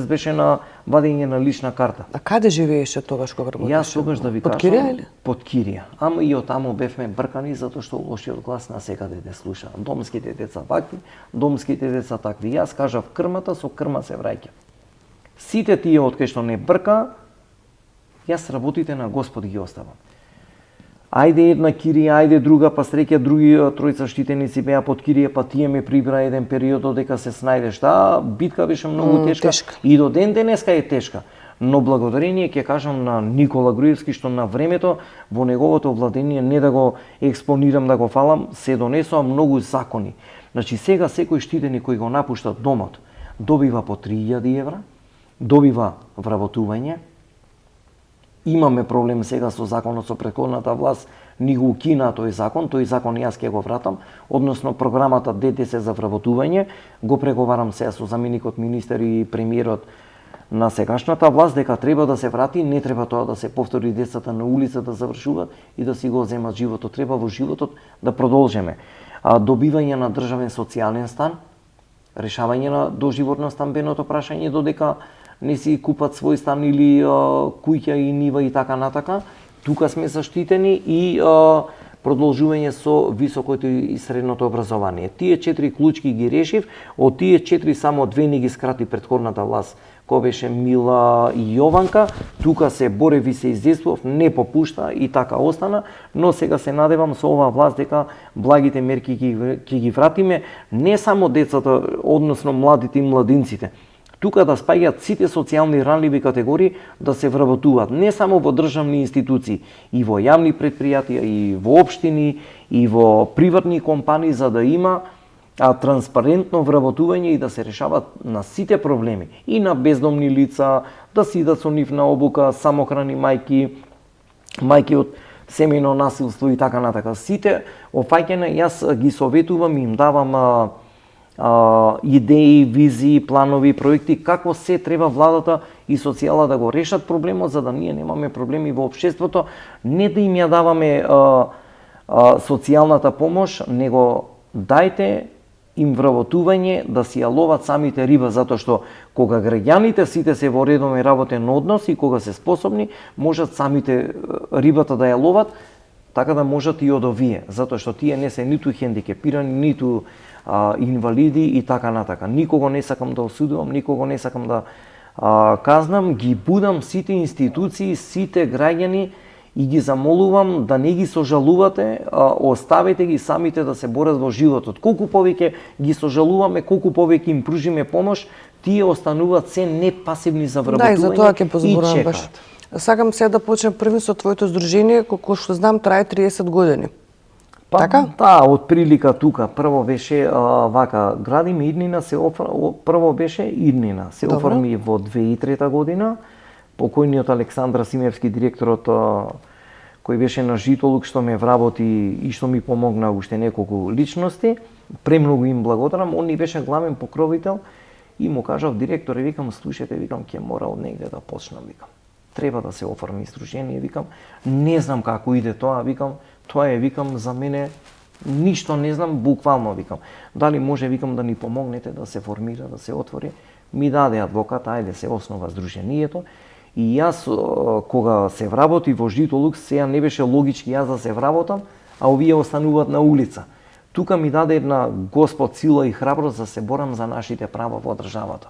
беше на вадење на лична карта. А каде живееше тогаш кога работеше? Јас тогаш да ви кажам, под Кирија или? Под Кирија. Ама и од таму бевме бркани затоа што лошиот глас на секаде те слуша. Домските деца вакви, домските деца такви. Јас кажав крмата со крма се враќа. Сите тие од кај што не брка, јас работите на Господ ги оставам. Ајде една Кирија, ајде друга, па среќа други тројца штитеници беа под Кирија, па тие ме прибра еден период додека се снајдеш. Таа битка беше многу тешка. И до ден денеска е тешка. Но благодарение ќе кажам на Никола Груевски што на времето во неговото владение, не да го експонирам, да го фалам, се донесоа многу закони. Значи сега секој штитеник кој го напушта домот добива по 3000 евра, добива вработување. Имаме проблем сега со законот со претходната власт, ни го укина тој закон јас ќе го вратам, односно програмата ДДС за вработување, го преговарам сега со заменикот министер и премиерот на сегашната власт дека треба да се врати, не треба тоа да се повтори, децата на улица да завршуваат и да си го земат животот, треба во животот да продолжиме. Добивање на државен социјален стан, решавање на доживотно стамбеното прашање додека не си купат свој стан или куќа и нива и така натака. Тука сме заштитени и продолжување со високото и средното образование. Тие 4 клучки ги решив, од тие 4 само 2 не ги скрати претходната власт, кој беше Мила и Јованка. Тука се борев и се издействував, не попушта и така остана, но сега се надевам со оваа власт дека благите мерки ќе ги вратиме не само децата, односно младите и младинците. Тука да спаѓаат сите социјални ранливи категории да се вработуваат не само во државни институции, и во јавни претпријатија, и во општини, и во приватни компании, за да има транспарентно вработување и да се решават на сите проблеми, и на бездомни лица, да си идат со нив на обука, самохрани мајки, мајки од семејно насилство и така натака. Сите опфаќања јас ги советувам и им давам идеи, визии, планови, проекти, како се треба владата и социјала да го решат проблемот, за да ние немаме проблеми во општеството, не да им ја даваме социјалната помош, него дајте им вработување да си ја ловат самите риба, затоа што кога граѓаните сите се во редовен работен однос и кога се способни, можат самите рибата да ја ловат, така да можат и од овие, затоа што тие не се ниту хендикепирани, ниту инвалиди и така натака. Никого не сакам да осудувам, никого не сакам да казнам, ги будам сите институции, сите граѓани и ги замолувам да не ги сожалувате, оставете ги самите да се борат во животот. Колку повеќе ги сожалуваме, колку повеќе им пружиме помош, тие остануваат се непасивни за вработување. Да, и за тоа ќе и позборувам баш. Сакам сега да почнем први со твоето здружение, колку што знам трае 30 години. Па, така? Да, од прилика тука. Прво беше вака, градиме иднина, прво беше иднина. Се Добро. оформи во 2003 година. Покојниот Александра Симевски, директорот кој беше на Житолук, што ме вработи и што ми помогна уште неколку личности, премногу им благодарам. Он ни беше главен покровител и му кажав, директоре, викам, слушате, викам, ќе мора од негде да почнам, викам. Треба да се оформи издружение, викам. Не знам како иде тоа, викам. Тоа е, викам, за мене ништо не знам, буквално, викам. Дали може, викам, да ни помогнете да се формира, да се отвори. Ми даде адвокат, ајде се основа здружението. И јас, кога се вработи во Житолук, сега не беше логички јас да се вработам, а овие остануваат на улица. Тука ми даде една Господ сила и храброст да се борам за нашите права во државата.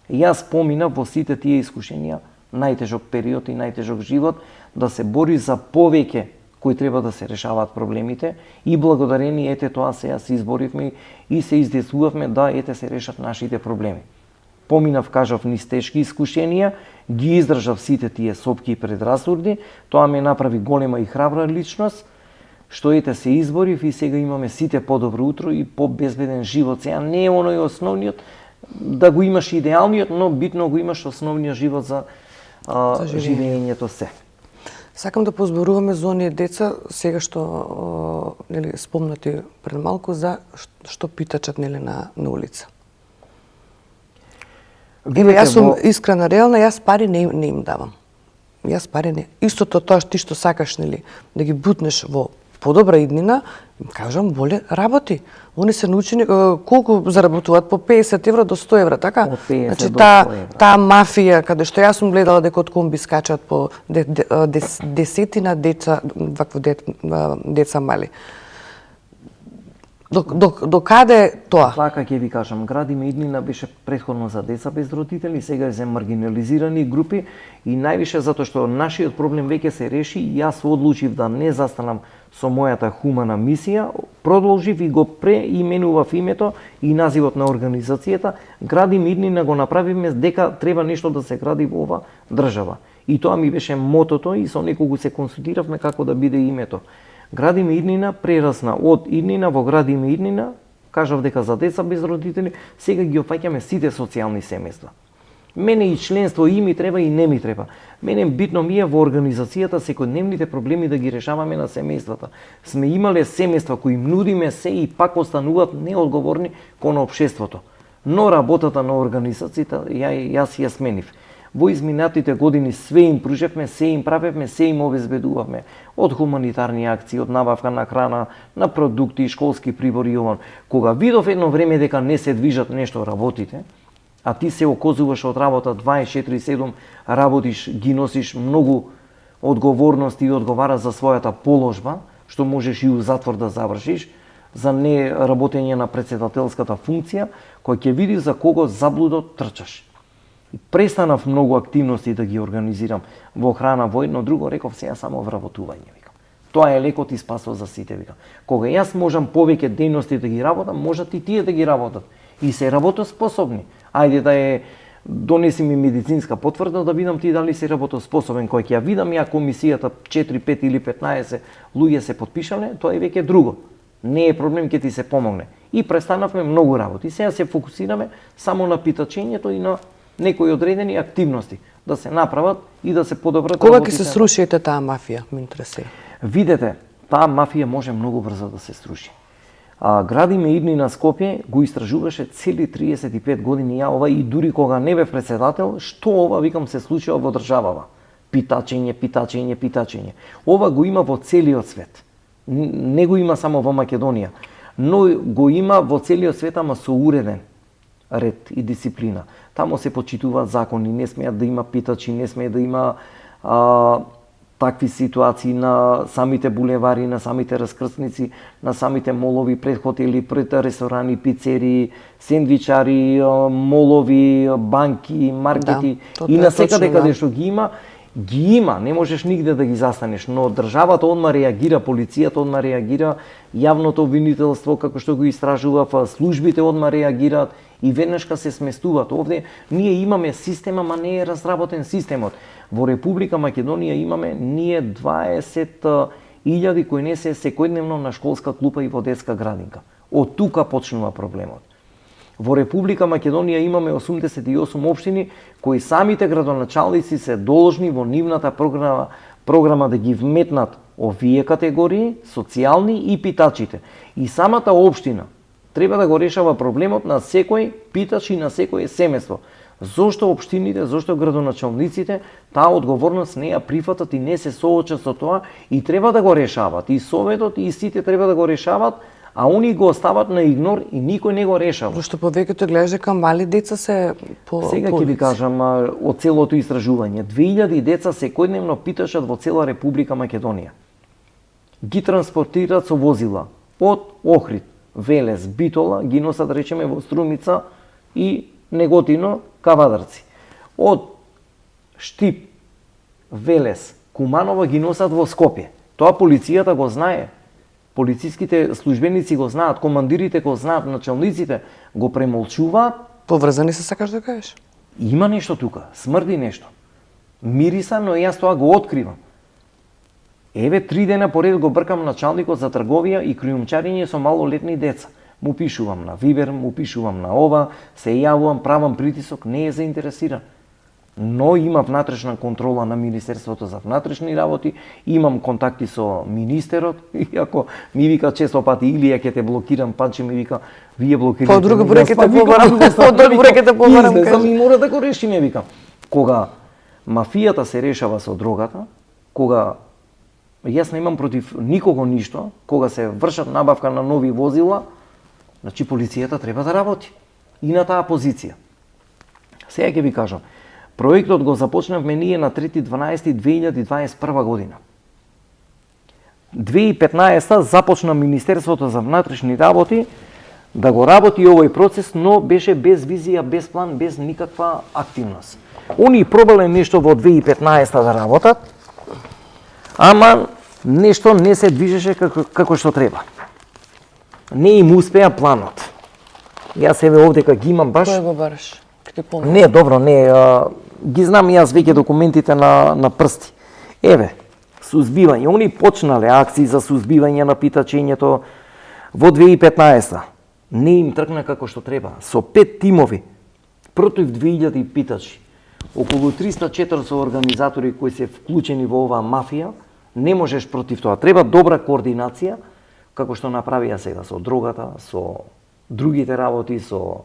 И јас поминав во сите тие искушенија, најтежок период и најтежок живот, да се бори за повеќе кои треба да се решаваат проблемите, и благодарение ете тоа сега се изборивме и се издействувавме да ете се решат нашите проблеми. Поминав, кажав, низ тешки искушенија, ги издржав сите тие сопки и предрасуди, тоа ме направи голема и храбра личност, што ете се изборив и сега имаме сите подобро утро и побезбеден живот. Сега не е оној основниот, да го имаш идеалниот, но битно го имаш основниот живот за живењето се. Сакам да позборуваме за оние деца, сега што нели спомнати пред малку, за што питачат нели на улица. Јас сум искрена, реална, јас пари не им давам. Јас пари не. Истото тоа ти што сакаш, нели, да ги бутнеш во подобра иднина, им кажам, боле работи. Они се научени колку заработуваат, по 50 евра до 100 евра, така? Од 50 значи, до 100 евра. Таа мафија, каде што јас сум гледала дека од комби скачат по десетина деца, вакво деца мали. До каде тоа? Така ќе ви кажам, градиме иднина беше претходно за деца без родители, сега е за маргинализирани групи и највише затоа што нашиот проблем веќе се реши и јас одлучив да не застанам со мојата хумана мисија. продолжив и го преименував името и називот на организацијата, Градим иднина го направивме дека треба нешто да се гради во ова држава. И тоа ми беше мотото и со некого се консултиравме како да биде името. Градим иднина прерасна од иднина во Градим иднина, кажав дека за деца без родители, сега ги опфаќаме сите социјални семејства. Мене и членство и ми треба и не ми треба. Мене битно ми е во организацијата секојдневните проблеми да ги решаваме на семејствата. Сме имале семејства кои им нудиме се и пак остануваат неодговорни кон општеството. Но работата на организацијата јас ја сменив. Во изминатите години све им пружевме, се им правевме, се им обезбедувавме. Од хуманитарни акции, од набавка на храна, на продукти, школски прибори и овон. Кога видов едно време дека не се движат нешто работите, а ти се окозуваш од работа 24/7, работиш, ги носиш многу одговорности и одговара за својата положба, што можеш и у затвор да завршиш, за не работење на претседателската функција, кој ќе види за кого заблудот трчаш. Престанав многу активности да ги организирам во храна, во едно друго, реков сега само вработување, викам. Тоа е лекот и спасот за сите, викам. Кога јас можам повеќе дејности да ги работам, можат и тие да ги работат. И се работоспособни. Ајде да е, донеси ми медицинска потврда да видам ти дали си работоспособен. Кој ќе ја видам ја комисијата 4, 5 или 15 луѓе се потпишале, тоа е веќе друго. Не е проблем, ќе ти се помогне. И престанавме многу работи. Сега се фокусираме само на питачењето и на некои одредени активности да се направат и да се подобрат. Кога ќе се срушите таа мафија, ме интересира? Видете, таа мафија може многу брзо да се сруши. Градиме идни на Скопје го истражуваше цели 35 години ја ова и дури кога не бев председател, што ова викам се случува во државава. Питачење. Ова го има во целиот свет. Не го има само во Македонија, но го има во целиот свет, ама со уреден ред и дисциплина. Тамо се почитуваат закони, не смеат да има питачи, не смее да има такви ситуации на самите булевари, на самите раскрсници, на самите молови, пред хотели, пред ресторани, пицери, сендвичари, молови, банки, маркети и на секаде каде што ги има, не можеш нигде да ги застанеш, но државата одма реагира, полицијата одма реагира, јавното обвинителство како што го истражува, службите одма реагираат и веднашка се сместуваат. Овде ние имаме систем, ама не е разработен системот. Во Република Македонија имаме ние 20.000 кои не се секојдневно на школска клупа и во детска градинка. Од тука почнува проблемот. Во Република Македонија имаме 88 општини кои самите градоначалници се должни во нивната програма да ги вметнат овие категории, социјални и питачите. И самата општина треба да го решава проблемот на секој питач и на секој семејство. Зошто општините, зошто градоначалниците таа одговорност не ја прифатат и не се соочат со тоа и треба да го решават. И советот и сите треба да го решават, а они го остават на игнор и никој не го решава. Зошто повеќето гледаш дека мали деца се Сега ќе ви кажам од целото истражување. 2000 деца секојдневно питашат во цела Република Македонија. Ги транспортираат со возила од Охрид, Велес, Битола, ги носат речеме во Струмица и Неготино, Кавадарци. Од Штип, Велес, Куманово ги носат во Скопје. Тоа полицијата го знае. Полициските службеници го знаат, командирите го знаат, началниците го премолчуваат. Поврзани се, сакаш да кажеш? Има нешто тука, смрди нешто. Мириса, но јас тоа го откривам. Еве 3 дена поред го бркам началникот за трговија и криумчарење со малолетни деца. Му пишувам на Вибер, му пишувам на ова, се јавувам, правам притисок, не е заинтересиран. Но има внатрешна контрола на Министерството за внатрешни работи, имам контакти со министерот, иако ми вика често пати Илија ќе те блокирам, Панче ми вика вие блокирате. По друга буреке те побарам, по друга буреке те побарам. Излезам и мора да го решиме, викам. Кога мафијата се решава со дрогата, кога јас немам против никого ништо, кога се вршат набавка на нови возила, значи полицијата треба да работи и на таа позиција. Сега ќе ви кажам, проектот го започнавме ние на 3.12.2021 година. 2015 започна Министерството за внатрешни работи да го работи овој процес, но беше без визија, без план, без никаква активност. Они пробале нешто во 2015 да работат, ама нешто не се движеше како што треба. Не им успеа планот. Јас еве овдека ги имам баш. Кој го бараш? Ке ти помогам. Не, добро, не, ги знам јас веќе документите на прсти. Еве, сузбивање, они почнале акции за сузбивање на питачењето во 2015. Не им тргна како што треба. Со 5 тимови против 2000 питачи. Околу 300-400 организатори кои се вклучени во оваа мафија, не можеш против тоа. Треба добра координација, како што направија сега со дрогата, со другите работи, со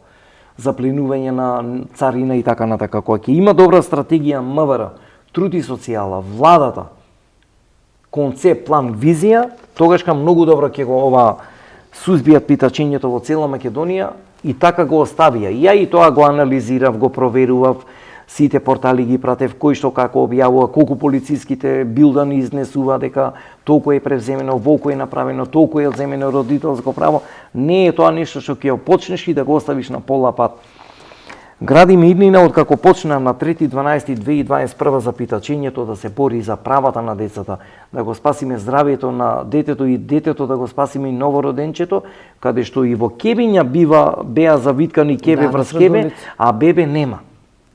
запленување на царина и така натака. Кога ќе има добра стратегија МВР, труд и социјала, владата, концепт, план, визија, тогашка многу добро ќе го ова сузбијат питачењето во цела Македонија и така го оставија. Ја и тоа го анализирав, го проверував, сите портали ги пратев, кој што како објавува, колку полициските билдани изнесува дека толку е превземено, волку е направено, толку е земено родителско право. Не е тоа нешто што ќе почнеш и да го оставиш на пола пат. Градиме иднина од како почна на 3.12.2021 за питачењето да се бори за правата на децата, да го спасиме здравието на детето и детето да го спасиме и новороденчето, каде што и во кебиња беа завиткани кебе врз кебе, а бебе нема.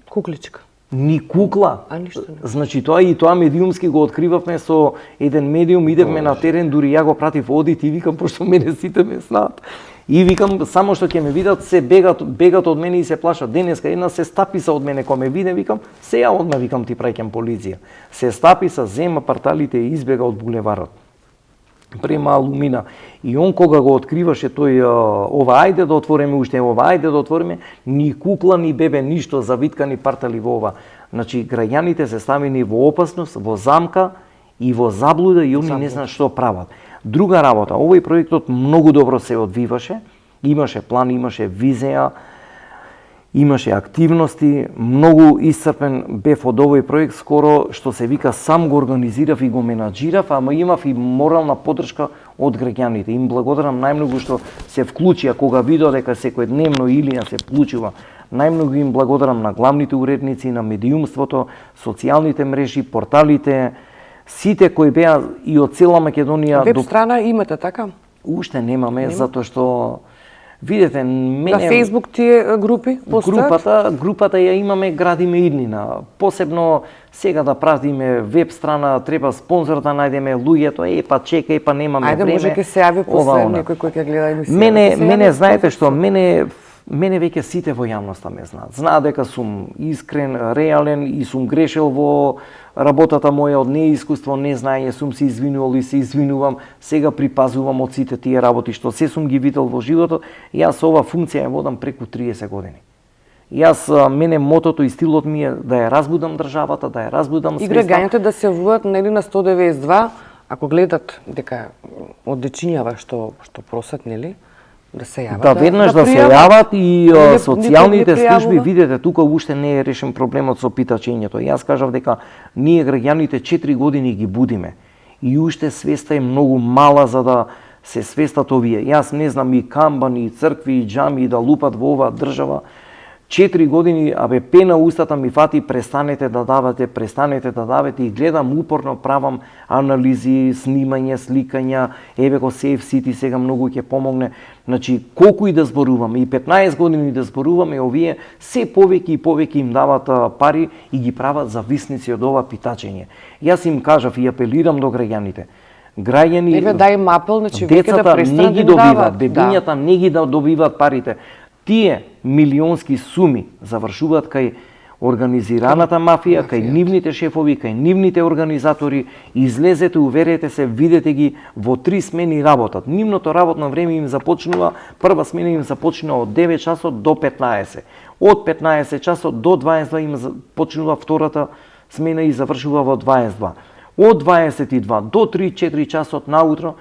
Кукличка. Ни кукла. А ништо не. Значи тоа и тоа медиумски го откривавме со еден медиум, идевме на терен, дури ја го пратив одит и викам, пошто мене сите ме знаат. И викам, само што ќе ме видат, се бегат од мене и се плашат. Денеска една се стаписа од мене, кога ме виде, викам, се ја одма, викам, ти праќам полиција. Се стаписа, зема парталите и избега од булеварот према Алумина. И он кога го откриваше тој, ова ајде да отвориме уште, ова ајде да отвориме, ни кукла, ни бебе, ништо, завиткани партали во ова. Значи, граѓаните се ставени во опасност, во замка и во заблуда и они не знаат што прават. Друга работа, овој проектот многу добро се одвиваше, имаше план, имаше визија, имаше активности, многу исцрпен бев од овој проект, скоро што се вика сам го организирав и го менаџирав, ама имав и морална поддршка од граѓаните. Им благодарам најмногу што се вклучија кога видоа дека секојдневно Илија се вклучува. Најмногу им благодарам на главните уредници, на медиумството, социјалните мрежи, порталите, сите кои беа и од цела Македонија. Веб страна имате, така? Уште немаме, затоа што видете, мене... На Facebook тие групи постојат? Групата ја имаме, градиме иднина. Посебно сега да правиме веб страна, треба спонзор да најдеме, луѓето, па чекај, па немаме време. Ајде, може ке се јави после некој кој ќе гледа емисија. Мене знаете што, мене веќе сите во јавноста ме знаат. Знаат дека сум искрен, реален и сум грешел во работата моја од неискуство, незнање, сум се извинувал и се извинувам, сега припазувам од сите тие работи што се сум ги видел во животот. Јас ова функција ја водам преку 30 години. Јас, мене мотото и стилот ми е да ја разбудам државата, да ја разбудам свеста. И граѓаните да се вуат нели на 192, ако гледат дека од дечињава што просат, нели? Да се јават. Да, веднаш да се јават и социјалните служби, видете, тука уште не е решен проблемот со питачењето. Јас кажав дека ние граѓаните 4 години ги будиме и уште свеста е многу мала за да се свестат овие. Јас не знам и камбани, и цркви, и џами да лупат во оваа држава. 4 години, пена устата ми фати, престанете да давате и гледам упорно, правам анализи, снимање, сликања, еве го Safe City сега многу ќе помогне. Значи, колку и да зборуваме, и 15 години да зборуваме, овие се повеќе и повеќе им дават пари и ги прават зависници од ова питачење. Јас им кажав и апелирам до граѓаните. Граѓани, еве дај им апел, значи веќе да престанат не ги добиваат, бебињата не ги добиваат парите. Тие милионски суми завршуваат кај организираната мафија, кај нивните шефови, кај нивните организатори. Излезете, уверете се, видете ги, во 3 смени работат. Нивното работно време им започнува, прва смена им започнува од 9 часот до 15. Од 15 часот до 22 им почнува втората смена и завршува во 22. Од 22 до 3-4 часот наутро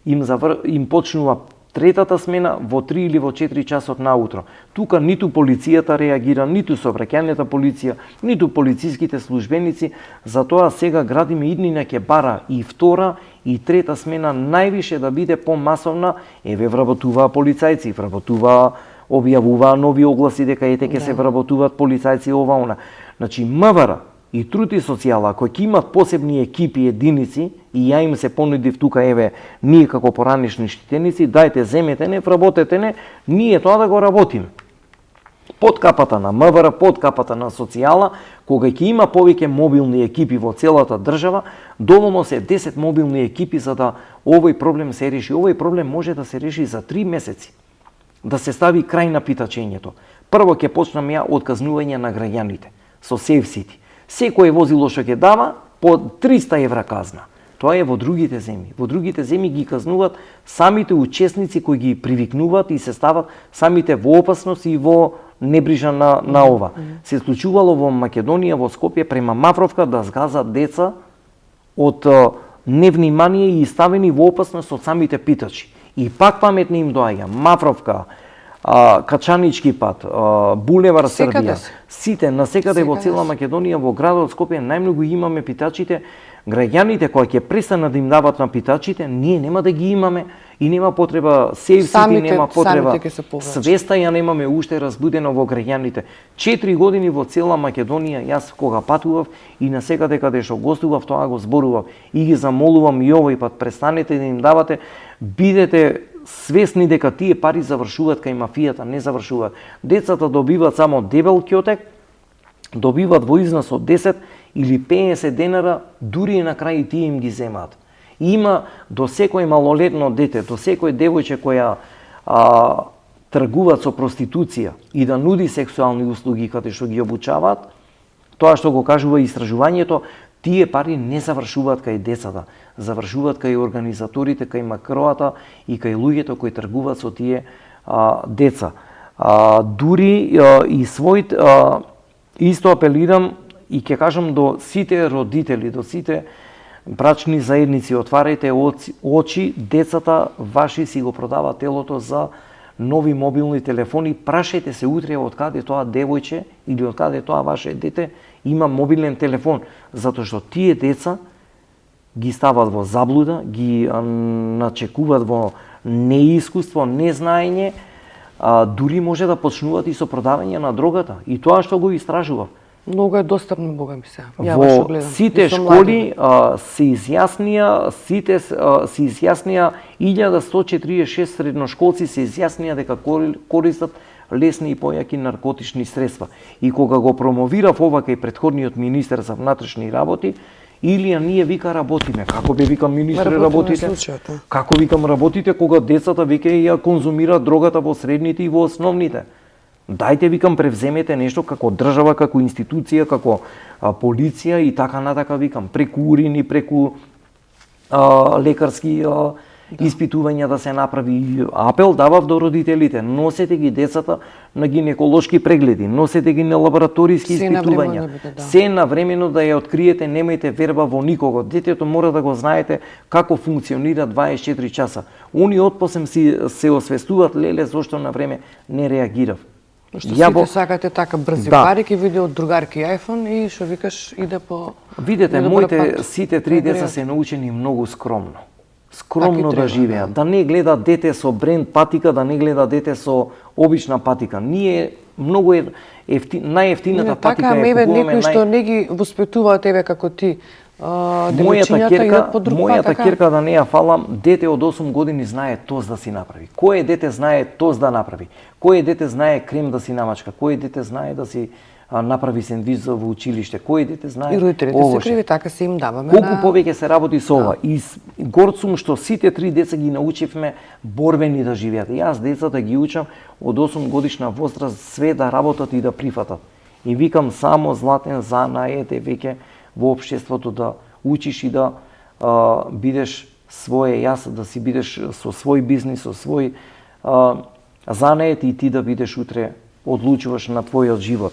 им почнува третата смена во 3 или во 4 часот наутро. Тука ниту полицијата реагира, ниту сообраќајната полиција, ниту полициските службеници, затоа сега градиме иднина ќе бара и втора и трета смена највише да биде помасовна. Еве вработуваа полицајци, објавуваа нови огласи дека ете ќе се вработуваат полицајци ова она. Значи МВР и труд и социјала, кои ќе имат посебни екипи, единици, и ја им се понудив тука, еве, ние како поранишни штитеници, дајте, земете не, вработете не, ние тоа да го работиме. Под капата на МВР, под капата на социјала, кога ќе има повеќе мобилни екипи во целата држава, доволно се 10 мобилни екипи за да овој проблем се реши. Овој проблем може да се реши за 3 месеци. Да се стави крај на питачењето. Прво ќе почнам ја од казнување на граѓаните со SafeCity. Секое возило што ќе дава по 300 евра казна. Тоа е во другите земји. Во другите земји ги казнуваат самите учесници кои ги привикнуваат и се стават самите во опасност и во небрижа на ова. Се случувало во Македонија, во Скопје, према Мавровка да згазат деца од невнимание и ставени во опасност од самите питачи. И пак паметно им доаѓа Мавровка, Качанички пат, Булевар Србија, сите насекаде во цела Македонија, во градот Скопје најмногу имаме питачите. Граѓаните кои ќе престанат да им дават на питачите, ние нема да ги имаме и нема потреба SafeCity, нема потреба свеста, ја немаме уште разбудено во граѓаните. 4 години во цела Македонија, јас кога патував и насекаде каде што гостував, тоа го зборував и ги замолувам и овој пат, престанете да им давате, бидете свесни дека тие пари завршуваат кај мафијата, не завршуваат. Децата добиваат само дебел ќотек, добиваат во износ од 10 или 50 денара, дури и на крај тие им ги земаат. Има до секој малолетно дете, до секој девојче која тргуваат со проституција и да нуди сексуални услуги каде што ги обучаваат, тоа што го кажува истражувањето, тие пари не завршуваат кај децата, завршуваат кај организаторите, кај макроата и кај луѓето кои тргуваат со тие деца. Дури и својот исто апелирам и ќе кажам до сите родители, до сите брачни заедници, отварајте очи, децата ваши си го продаваат телото за нови мобилни телефони, прашајте се утре од каде тоа девојче или од каде тоа ваше дете има мобилен телефон, затоа што тие деца ги стават во заблуда, ги начекуваат во неискуство, незнаење, дури може да почнуваат и со продавање на дрогата. И тоа што го истражував. Многу е достапно, бога ми се. Во сите школи се изјаснија 1146 средношколци се изјаснија дека користат лесни и појаки наркотични средства. И кога го промовирав ова кај претходниот министер за внатрешни работи, Илија ние вика работиме. Како бе викам министре работите? Како викам работите кога децата веќе ја конзумираат дрогата во средните и во основните? Дајте, викам, превземете нешто како држава, како институција, како полиција и така натака, викам, преку урини, преку лекарски испитувања да се направи. Апел давав до родителите, носете ги децата на гинеколошки прегледи, носете ги на лабораториски испитувања. Се навремено да ја откриете, немајте верба во никого. Детето мора да го знаете како функционира 24 часа. Они отпосле се освестуваат, леле, зошто на време не реагирав. Што сите сакате така брзи пари, ќе види од другарки iPhone и што викаш иде по... Видете, моите сите 3 деца се научени многу скромно. Скромно да живеат, да не гледат дете со бренд патика, да не гледат дете со обична патика. Ние многу најефтината патика е купуваме. Некои што не ги воспитуваат тебе како ти. Мојата ќерка, да не ја фалам, дете од 8 години знае тост да си направи. Кој дете знае тост да направи? Кој дете знае крем да си намачка? Кој дете знае да си направи сендвич за во училиште? Кој дете знае? И родителите се криви, така се им даваме. Колку повеќе се работи со ова. И горд сум што сите 3 деца ги научивме борбени да живеат. Јас децата ги учам од 8 годишна возраст све да работат и да прифатат. И викам само златен занает е веќе во општеството да учиш и да бидеш своје јас, да си бидеш со свој бизнис, со свој занает и ти да бидеш утре одлучуваш на твојот живот.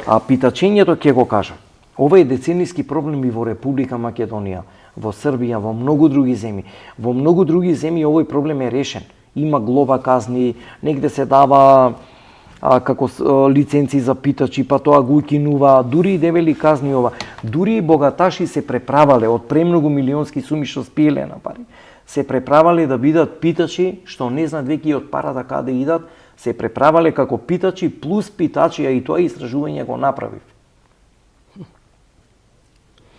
А питачењето ќе го кажам. Ова е децениски проблем и во Република Македонија, во Србија, во многу други земји. Во многу други земји овој проблем е решен. Има глоба казни, негде се дава како лиценци за питачи, па тоа го укинува, дури и дебели казни ова. Дури и богаташи се преправале од премногу милионски суми што спиеле на пари. Се преправале да бидат питачи што не знаат веќе од парата каде идат, се преправале како питачи плюс питачи, а и тоа истражување го направив.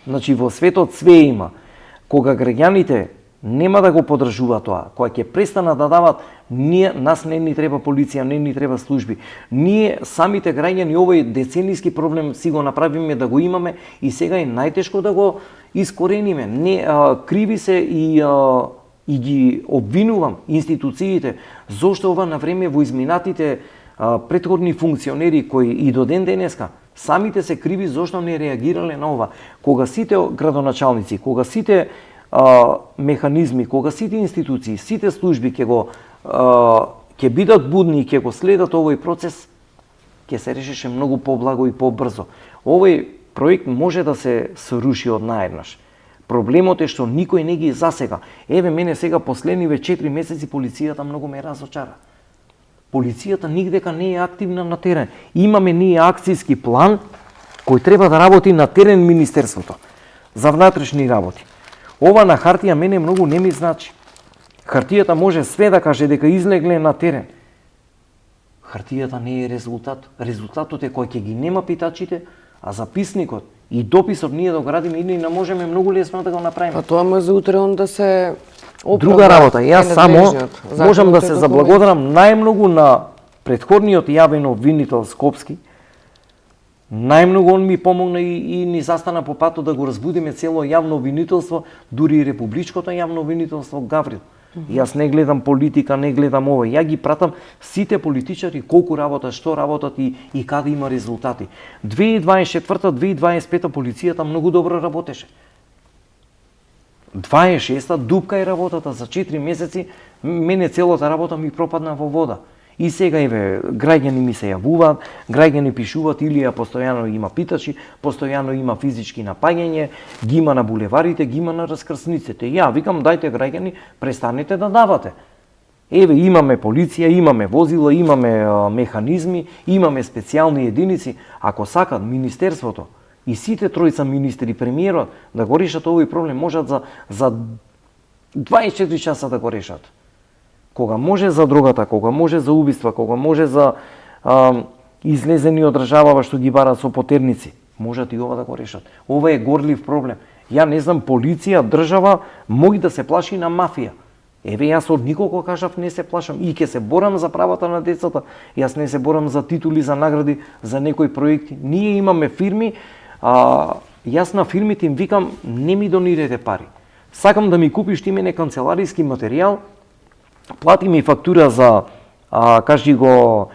Значи во светот све има. Кога граѓаните нема да го подржува тоа, кога ќе престанат да дават, нас не ни треба полиција, не ни треба служби. Ние самите граѓани овој деценијски проблем си го направиме да го имаме и сега е најтешко да го искорениме. Криви се и ги обвинувам институциите зошто ова на време во изминатите претходни функционери кои и до ден денеска самите се криви зошто не реагирале на ова. Кога сите градоначалници, кога сите механизми, кога сите институции, сите служби ќе бидат будни и ќе го следат овој процес, ќе се решише многу поблаго и побрзо. Овој проект може да се сруши од наеднаш. Проблемот е што никој не ги засега. Еве мене сега последниве 4 месеци полицијата многу ме разочара. Полицијата нигдека не е активна на терен. Имаме ние акцијски план кој треба да работи на терен Министерството за внатрешни работи. Ова на хартија мене многу не ми значи. Хартијата може све да каже дека излегле на терен. Хартијата не е резултат. Резултатот е кој ќе ги нема питачите, а записникот и дописот ние да го градиме и не можеме многу лесно да го направиме. Па тоа може утре он да се Друга работа, јас само можам да се заблагодарам најмногу на претходниот јавен обвинител Скопски. Најмногу он ми помогна и ни застана по патот да го разбудиме цело јавно обвинителство, дури и републичкото јавно обвинителство Гаврил. Јас не гледам политика, не гледам ова. Ја ги пратам сите политичари колку работат, што работат и каде има резултати. 2024-2025 полицијата многу добро работеше. 26-та дупка е работата за 4 месеци, мене целата работа ми пропадна во вода. И сега еве граѓани ми се јавуваат, граѓани пишуваат Илија постојано има питачи, постојано има физички напаѓање, ги има на булеварите, ги има на раскрсниците. Ја викам дајте граѓани, престанете да давате. Еве имаме полиција, имаме возила, имаме механизми, имаме специјални единици. Ако сакат Министерството и сите тројца министри, премиерот да го решат овој проблем, можат за 24 часа да го решат. Кога може за дрогата, кога може за убиства, кога може за излезени од државава што ги барат со потерници, можат и ова да го решат. Ова е горлив проблем. Ја не знам, полиција, држава моги да се плаши на мафија. Еве јас од никого кажав не се плашам и ќе се борам за правата на децата. Јас не се борам за титули, за награди, за некои проекти. Ние имаме фирми, јас на фирмите им викам не ми донирате пари. Сакам да ми купиш ти мене канцелариски материјал, плати ми фактура за кажи го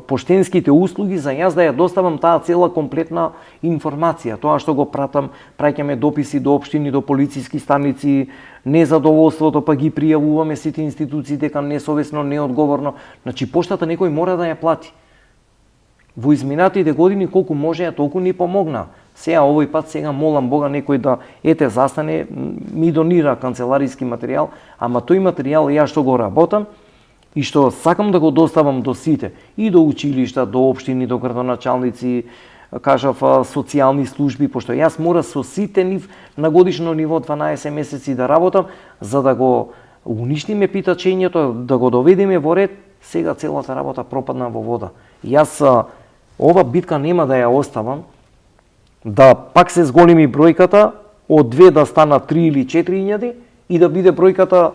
поштенските услуги за јас да ја доставам таа цела комплетна информација. Тоа што го пратам, праќаме дописи до општини, до полициски станици, незадоволството па ги пријавуваме сите институции дека несовесно, неодговорно. Значи поштата некој мора да ја плати. Во изминатите години колку можеа толку ни помогна. Сега овој пат молам Бога некој да застане, ми донира канцелариски материјал, ама тој материјал ја што го работам и што сакам да го доставам до сите, и до училишта, до општини, до градоначалници, кажав социјални служби, пошто јас мора со сите нив на годишно ниво 12 месеци да работам за да го уништиме питачењето, да го доведеме во ред. Сега целата работа пропадна во вода. Јас ова битка нема да ја оставам, да пак се зголеми бројката од 2 да станат 3 или 4.000 и да биде бројката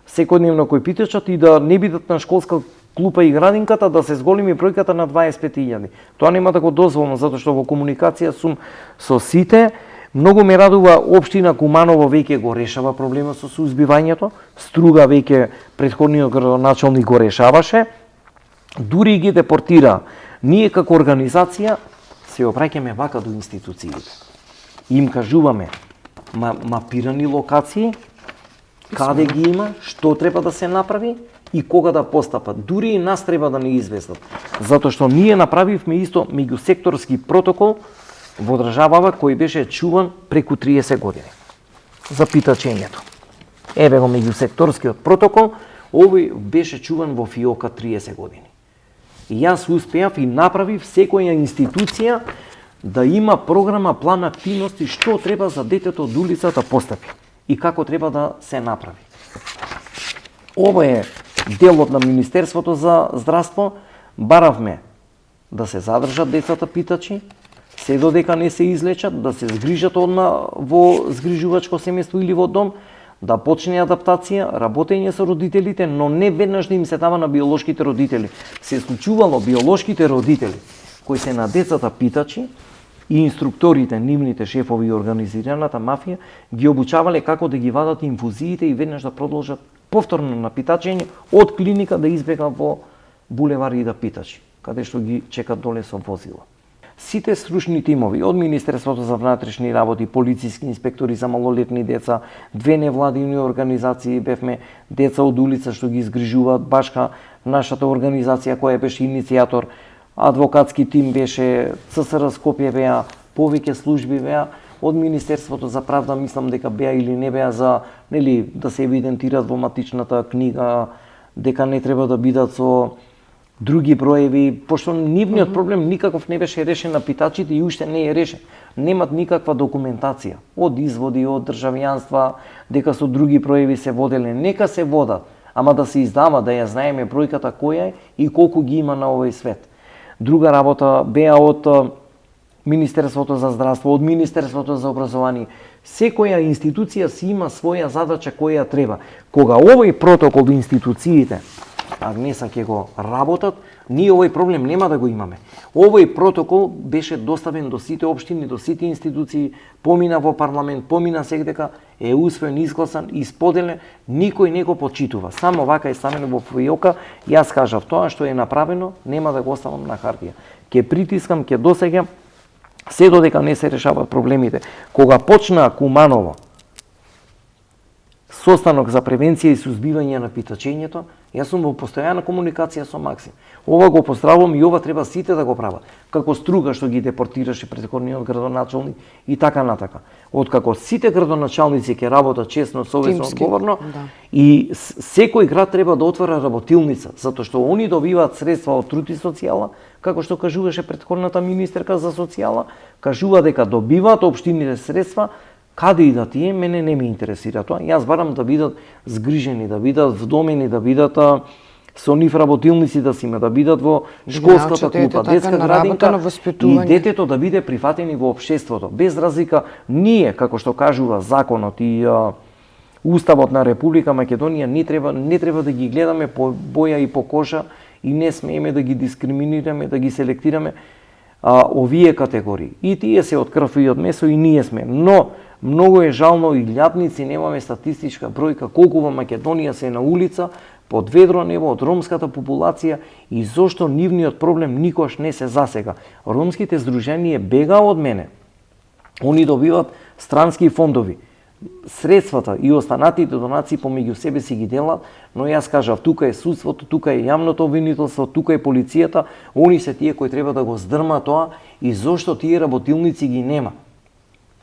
секојдневно кој питачат и да не бидат на школска клупа и градинката, да се зголеми бројката на 25.000. Тоа нема да го дозволам, затоа што во комуникација сум со сите. Многу ме радува општина Куманово веќе го решава проблемот со сузбивањето, Струга веќе претходниот градоначалник го решаваше, дури ги депортира. Ние како организација се обраќаме вака до институциите. Им кажуваме мапирани локации, каде ги има, што треба да се направи и кога да постапат. Дури и нас треба да не известат. Затоа што ние направивме исто меѓусекторски протокол во државава кој беше чуван преку 30 години за питачењето. Еве го меѓусекторскиот протокол, овој беше чуван во ФИОКа 30 години. И јас успеав и направив секоја институција да има програма, план активности што треба за детето од улицата постапи и како треба да се направи. Ова е делот на Министерството за здравство. Баравме да се задржат децата питачи, се додека не се излечат, да се згрижат одма во згрижувачко семејство или во дом, да почне адаптација, работење со родителите, но не веднаш да им се дава на биолошките родители. Се случувало биолошките родители кои се на децата питачи и инструкторите, нивните шефови и организираната мафија ги обучавале како да ги вадат инфузиите и веднаш да продолжат повторно на питачење од клиника да избега во булевари и да питачи, каде што ги чекат доле со возила. Сите стручни тимови од Министерството за внатрешни работи, полициски инспектори за малолетни деца, две невладини организации, бевме деца од улица што ги згрижуваат, башка нашата организација која беше иницијатор, адвокатски тим беше, ЦСР Скопје беа, повеќе служби беа, од Министерството за правда мислам дека беа или не беа за да се евидентират во матичната книга, дека не треба да бидат со други броеви, пошто нивниот проблем никаков не беше решен на питачите и уште не е решен. Немат никаква документација од изводи, од државјанства, дека со други броеви се воделе. Нека се водат, ама да се издава, да ја знаеме бројката која е и колку ги има на овој свет. Друга работа беа од Министерството за здравство, од Министерството за образование. Секоја институција си има своја задача која треба. Кога овој протокол институциите Агнеса ќе го работат, ние овој проблем нема да го имаме. Овој протокол беше доставен до сите општини, до сите институции, помина во парламент, помина сегдека, е усвоен, изгласан и споделен, никој не го почитува. Само вака е ставено во фојока, јас кажав тоа што е направено, нема да го оставам на хартија. Ќе притискам, ќе досеќам, се додека не се решават проблемите. Кога почна Куманово состанок за превенција и сузбивање на питачењето, јас сум во постојана комуникација со Максим. Ова го поздравувам и ова треба сите да го прават. Како Струга што ги депортираше претходниот градоначалник и така натака. Откако сите градоначалници ќе работат честно, совесно, одговорно, и секој град треба да отвора работилница, затоа што они добиваат средства од труд и социјала, како што кажуваше претходната министерка за социјала, кажува дека добиваат општините средства. Каде и да тие, мене не ме интересира тоа. Јас барам да бидат згрижени, да бидат вдомени, да бидат со нив работилници да си има, да бидат во школската клупа, детска градинка и детето да биде прифатени во општеството. Без разлика, ние, како што кажува законот и Уставот на Република Македонија, не треба да ги гледаме по боја и по кожа и не смееме да ги дискриминираме, да ги селектираме овие категории. И тие се од крв и од месо и ние сме. Но многу е жално и лјадници немаме статистичка бројка колку во Македонија се на улица под ведро небо од ромската популација и зошто нивниот проблем никош не се засега. Ромските здруженија бега од мене. Они добиваат странски фондови. Средствата и останатите донации помеѓу себе си ги делат, но јас кажав, тука е судството, тука е јавното обвинителство, тука е полицијата, они се тие кои треба да го здрма тоа и зошто тие работилници ги нема.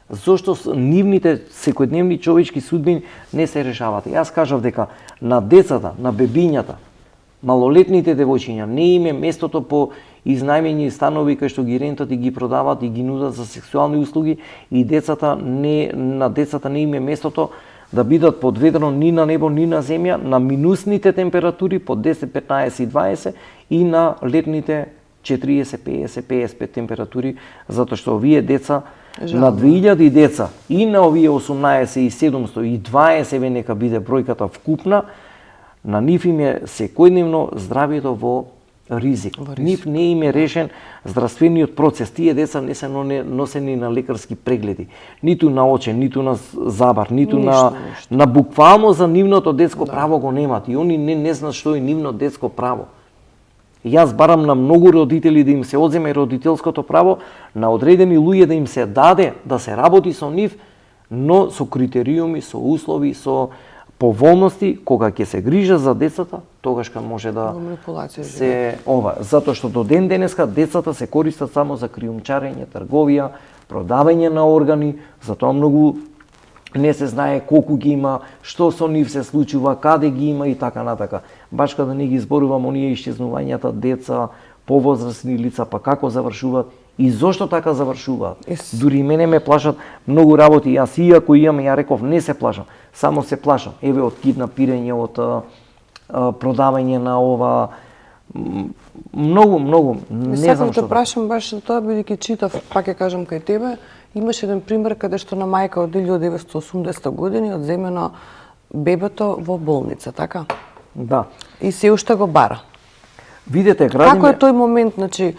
Зошто нивните секојдневни човечки судбини не се решаваат. Јас кажав дека на децата, на бебињата, малолетните девојчиња не им е местото по изнајмени станови кај што ги рентат и ги продават и ги нудат за сексуални услуги и на децата не им е местото да бидат под ведро ни на небо, ни на земја, на минусните температури под 10, 15 и 20 и на летните 40, 50, 55 температури, затоа што овие деца на 2000 деца и на овие 18 и 700 и 20 нека биде бројката вкупна, на нив им е секојдневно здравието во ризик. Нив не им е решен здравствениот процес. Тие деца не се носени на лекарски прегледи, ниту на очен, ниту на забар, ниту на буквално за нивното детско право го немат и они не знаат што е нивно детско право. Јас барам на многу родители да им се одземе родителското право, на одредени луѓе да им се даде да се работи со нив, но со критериуми, со услови, со поволности, кога ќе се грижа за децата, тогаш може да се затоа што до ден денеска децата се користат само за криумчарење, трговија, продавање на органи, затоа многу не се знае колку ги има, што со нив се случува, каде ги има и така натака. Башка да не ги зборувам оние исчезнувањата деца, повозрасни лица, па како завршуваат и зошто така завршуваат. Дури мене ме плашат многу работи, јас иако имам, ја реков, не се плашам, само се плашам. Еве од киднапирање, од продавање на Многу, не знам Сакам што те прашам баш за тоа, бидејќи читав, пак ќе кажам кај тебе, имаш еден пример каде што на мајка од 1980 години одземено бебето во болница, така? Да. И се уште го бара. Видете, Како е тој момент, значи,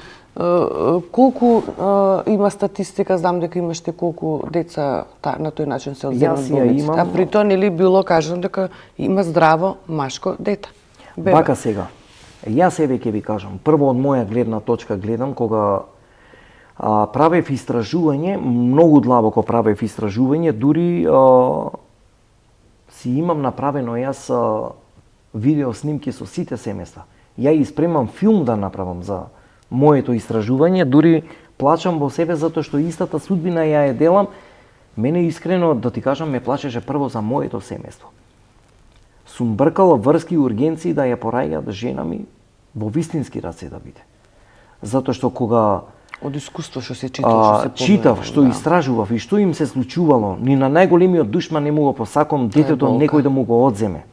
колку има статистика, знам дека имаш те колку деца на тој начин се одземат Јас ја болниците, а имам. при тоа нели било кажано дека има здраво машко дете. Бебе. Вака сега. Јас еве ќе ви кажам. Прво од моја гледна точка гледам кога правев истражување, многу длабоко правев истражување, дури си имам направено јас видео снимки со сите семејства. Ја испремам филм да направам за моето истражување, дури плачам во себе затоа што истата судбина ја е делам. Мене искрено да ти кажам ме плачеше прво за моето семејство. Сум бркала врски ургенции да ја пораѓаат жена ми во вистински раце да биде. Затоа што кога Од искуство што се читав, што се читав, познава, што да. истражував и што им се случувало, ни на најголемиот душман не му го посакам детето болка. некој да му го одземе.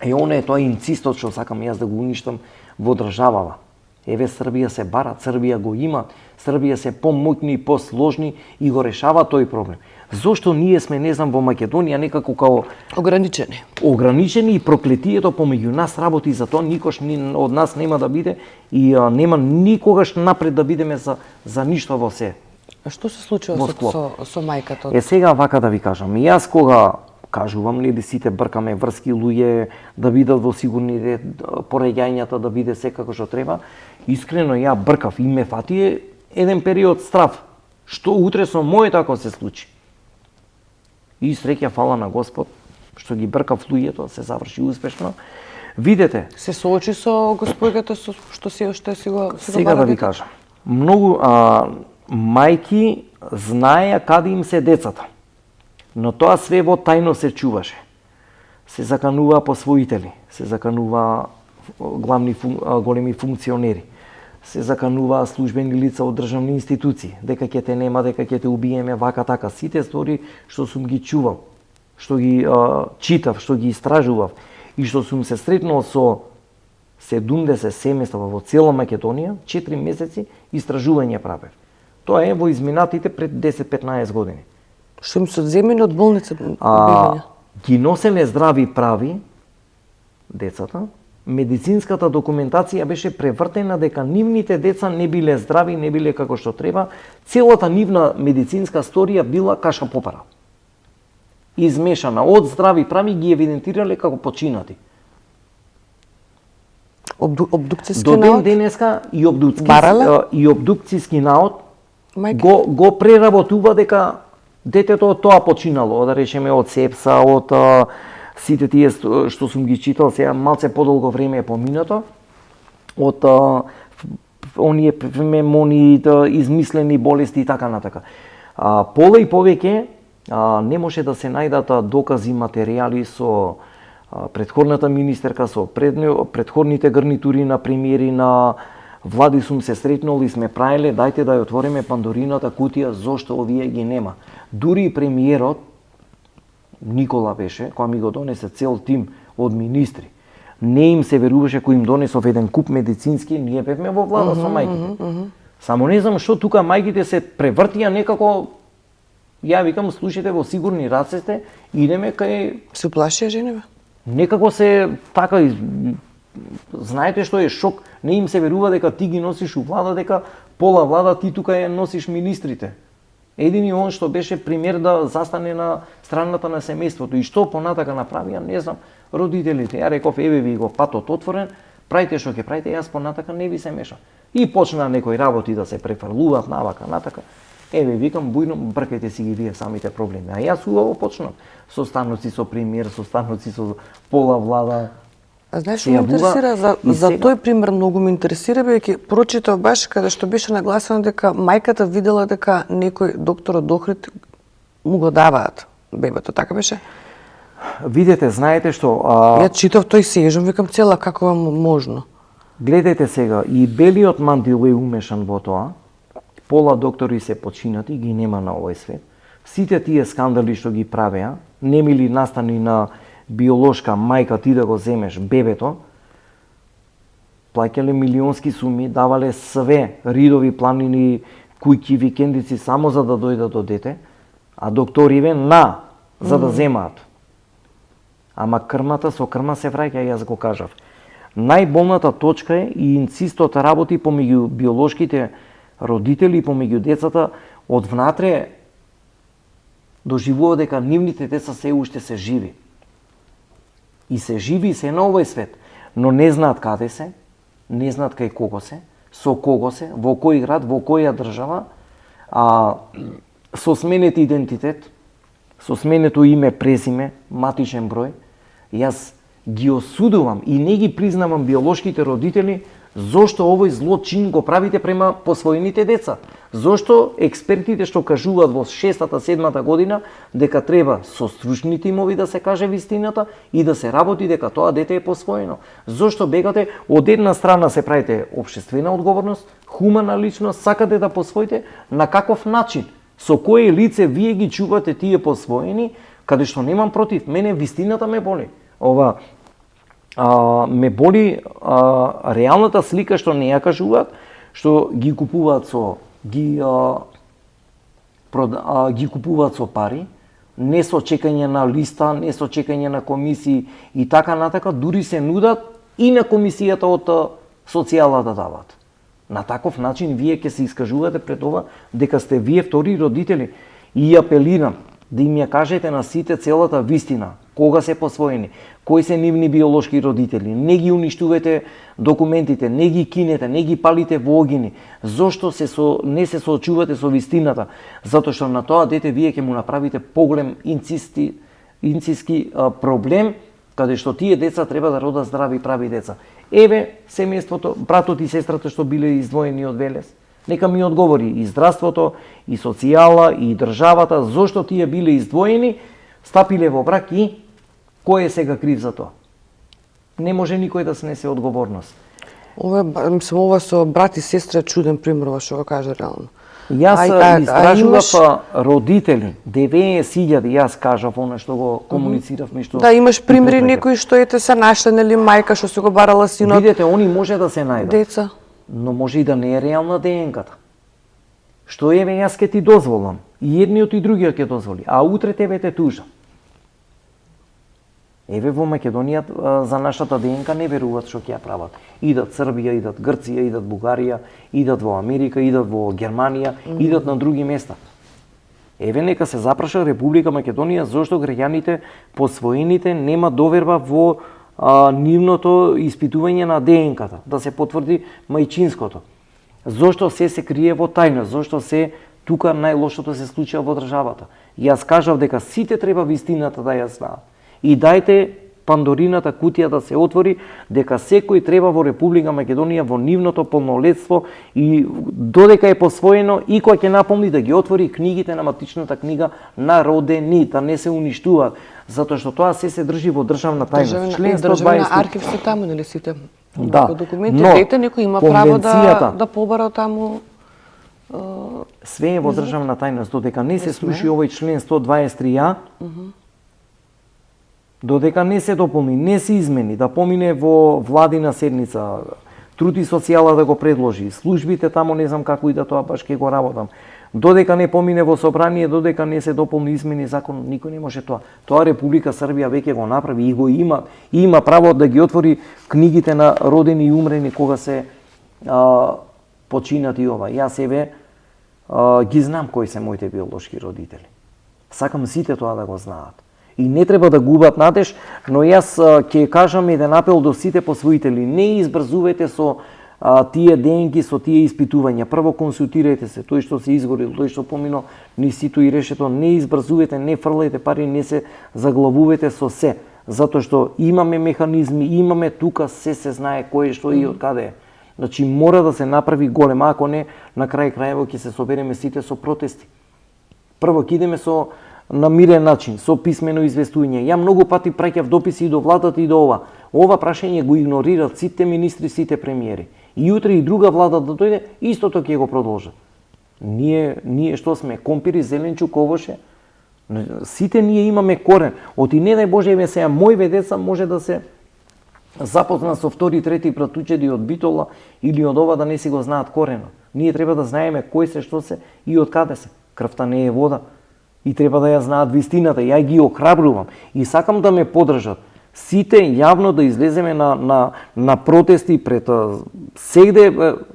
Она е тоа инцистот што сакам јас да го уништам во државава. Еве Србија се бара, Србија го има, Србија се помоќни и посложни и го решава тој проблем. Зошто ние сме, не знам, во Македонија некако као ограничени и проклетието помеѓу нас работи, затоа никош од нас нема да биде и нема никогаш напред да бидеме за ништо во се. А што се случува Во со мајката? Е сега вака да ви кажам, јас кога кажувам, нели сите бркаме врски луѓе да бидат во сигурни пореѓањата, да биде секако што треба, искрено ја бркав и ме фати еден период страв. Што утре со моето ако се случи? И среќа фала на Господ што ги бркав луѓето, се заврши успешно. Видете, Се соочи со господјата што се уште си го сега да ви кажам. Многу мајки знаеа каде им се децата. Но тоа све во тајно се чуваше. Се закануваа посвоители, се закануваа големи функционери, се закануваа службени лица од државни институции, дека ќе те нема, дека ќе те убиеме, вака така. Сите стори што сум ги чувал, што ги читав, што ги истражував и што сум се сретнал со 70 семејства во цела Македонија, 4 месеци истражување правев. Тоа е во изминатите пред 10-15 години. Што им се одземени од болница бебења? Ги носеле здрави прави децата. Медицинската документација беше превртена дека нивните деца не биле здрави, не биле како што треба. Целата нивна медицинска сторија била каша попара. Измешана од здрави прави ги евидентирале како починати. Обдукцијски До ден наод? денеска Барале? и обдукцијски наод Мајка? го преработува дека детето од тоа починало, да речеме од сепса, од сите тие што сум ги читал, сега малце подолго време е поминато, од оние пневмонии, измислени болести и така натака. Поле и повеќе не може да се најдат докази, материјали со претходната министерка, со претходните гарнитури на премиери на влади сум се сретнал и сме правеле, дајте да ја отвориме Пандорината кутија, зошто овие ги нема. Дури и премиерот Никола беше, која ми го донесе цел тим од министри. Не им се веруваше кој им донесов еден куп медицински, ние бевме во влада со мајките. Само не знам што тука мајките се превртија некако, ја викам, слушате, во сигурни раце сте, идеме кај... Се уплашија женеве? Некако се така, знаете што е шок, не им се верува дека ти ги носиш у влада, дека пола влада ти тука ја носиш министрите. Едини он што беше пример да застане на страната на семејството и што понатака направија, не знам, родителите. Ја реков, еве ви го патот отворен, правите што ќе правите, јас понатака не ви се мешам. И почна некои работи да се префрлуваат навака, натака. Еве викам, бујно бркајте си ги вие самите проблеми. А јас убаво почнав со станоци со премиер, со станоци со пола влада. А знаеш што ме интересира за тој пример многу ме интересира, бидејќи прочитав баш каде што беше нагласено дека мајката видела дека некој доктор од Охрид му го даваат бебето, така беше? Видете, знаете што... Ја читав тој сежам, викам цела како е можно. Гледайте сега, и белиот мандил е умешан во тоа, пола доктори се починати, ги нема на овој свет. Сите тие скандали што ги правеа, немили настани на биолошка мајка ти да го земеш бебето, плаќале милионски суми, давале све, ридови, планини, куќи, викендици само за да дојдат до дете, а докториве за да земаат. Ама крмата со крма се враќа, јас го кажав. Најболната точка е и инцистот работи помеѓу биолошките родители и помеѓу децата од внатре доживува дека нивните деца се уште се живи. И се живи и се на овој свет, но не знаат каде се, не знаат кај кого се, со кого се, во кој град, во која држава, со сменет идентитет, со сменето име, презиме, матичен број. Јас ги осудувам и не ги признавам биолошките родители зошто овој зло чин го правите према посвоените деца. Зошто експертите што кажуваат во 6-та, 7-та година дека треба со стручни тимови да се каже вистината и да се работи дека тоа дете е посвоено. Зошто бегате од една страна се правите општествена одговорност, хумана личност, сакате да посвоите, на каков начин? Со кое лице вие ги чувате тие посвоени, каде што немам против, мене вистината ме боли. Ме боли реалната слика што не ја кажуваат, што ги купуваат ги купуваат со пари, не со чекање на листа, не со чекање на комисии и така натака, дури се нудат и на комисијата од социјала да дават. На таков начин вие ќе се искажувате пред ова дека сте вие втори родители и апелирам да им ја кажете на сите целата вистина, кога се посвоени, кои се нивни биолошки родители, не ги уништувате документите, не ги кинете, не ги палите во огини. Зошто не се соочувате со вистината? Затоа што на тоа дете вие ќе му направите поголем инциски проблем, каде што тие деца треба да родат здрави и прави деца. Еве семејството, братот и сестрата што биле издвоени од Велес. Нека ми одговори и здравството, и социјала, и државата, зошто тие биле издвоени, стапиле во брак и кој е сега крив за тоа? Не може никој да снесе одговорност. Ова со брат и сестра е чуден пример, ова што го кажа реално. Јас истражував родители, 90.000, јас кажав она што го комунициравме што. Да, имаш примери некои што ете се нашла, нели мајка што се го барала синот. Видете, они може да се најдат. Деца. Но може и да не е реална ДНК-та. Што еве јас ке ти дозволам, и едниот и другиот ќе дозволи, а утре тебе те тужа. Еве во Македонија за нашата ДНК не веруваат што ќе ја прават. Идат Србија, идат Грција, идат Бугарија, идат во Америка, идат во Германија, идат на други места. Еве нека се запраша Република Македонија зошто граѓаните посвоените нема доверба во нивното испитување на ДНК-та, да се потврди мајчинското. Зошто се крие во тајна, зошто тука најлошото се случува во државата. Јас кажав дека сите треба вистината да ја знаат. И дајте Пандорината кутија да се отвори, дека секој треба во Република Македонија во нивното полнолетство и додека е посвоено и кога ќе наполни да ги отвори книгите на матичната книга на родени, да не се уништуваат, затоа што тоа се држи во државна тајност. Член 120 архив се таму, нели сите? Да. Документи, дете некој има право да побара таму. Све е во државна тајност, додека не се сруши овој член 123а. Додека не се дополни, не се измени, да помине во владина седница, труд и социјала да го предложи, службите таму не знам како и да тоа баш ке го работам. Додека не помине во собрание, додека не се дополни измени закон, никој не може тоа. Тоа Република Србија веќе го направи и го има право да ги отвори книгите на родени и умрени кога се починати ова. Јас еве ги знам кои се моите биолошки родители. Сакам сите тоа да го знаат. И не треба да губат надеж, но јас ќе кажам еден апел до сите посвоители. Не избрзувајте со тие денки, со тие испитувања. Прво консултирајте се, тој што се изгорил, тој што помино низ сито и решето. Не избрзувајте, не фрлајте пари, не се заглавувајте со се. Затоа што имаме механизми, имаме тука се знае кој што и од каде е. Значи мора да се направи голем, ако не, на крај крајево ќе се собереме сите со протести. Прво ќе идеме на мирен начин, со писмено известување. Ја многу пати праќав дописи и до владата и до ова. Ова прашање го игнорират сите министри, сите премиери. И утре и друга влада да дојде, истото ќе го продолжат. Ние што сме, компири, зеленчук, овоше? Сите ние имаме корен. Оти не дај Боже, еве сега мојве деца може да се запозна со втори, трети братучеди од Битола или од ова да не си го знаат корено. Ние треба да знаеме кој се, што се и од каде се. Крвта не е вода и треба да ја знаат вистината. Ја ги охрабрувам и сакам да ме поддржат. Сите јавно да излеземе на протести пред сегде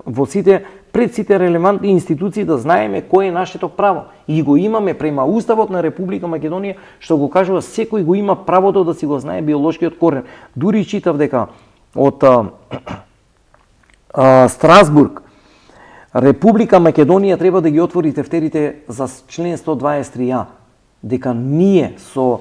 во сите пред сите релевантни институции да знаеме кој е нашето право. И го имаме према Уставот на Република Македонија, што го кажува секој го има правото да си го знае биолошкиот корен. Дури читав дека од Страсбург Република Македонија треба да ги отвори тефтерите за член 123А, дека ние со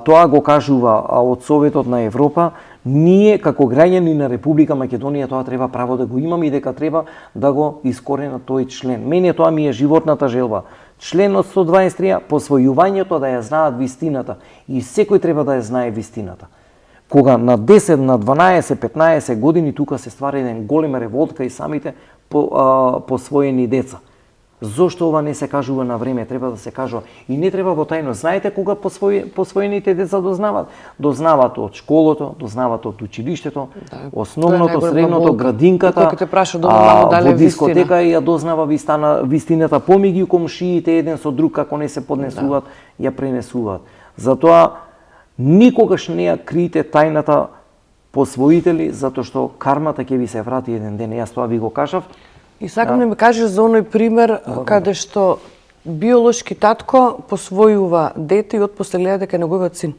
тоа го кажува од Советот на Европа, ние како граѓани на Република Македонија тоа треба право да го имаме и дека треба да го искорена тој член. Мене тоа ми е животната желба. Членот 123 посвојувањето да ја знаат вистината и секој треба да ја знае вистината. Кога на 10, на 12, 15 години тука се ствара еден голем револтка и самите посвоени деца. Зошто ова не се кажува на време? Треба да се кажува. И не треба во тајно. Знаете кога посвоените деца дознават? Дознават од школото, дознават од училиштето, основното, средното, градинката, во дискотека ја дознава вистината, помеѓу комшиите еден со друг како не се поднесуваат, ја пренесуваат. Затоа никогаш не ја криете тајната посвоители, затоа што кармата ќе ви се врати еден ден. Јас тоа ви го кажав. И сакам да ми кажеш за оној пример каде што биолошки татко посвојува дете и отпосле гледа дека неговиот син.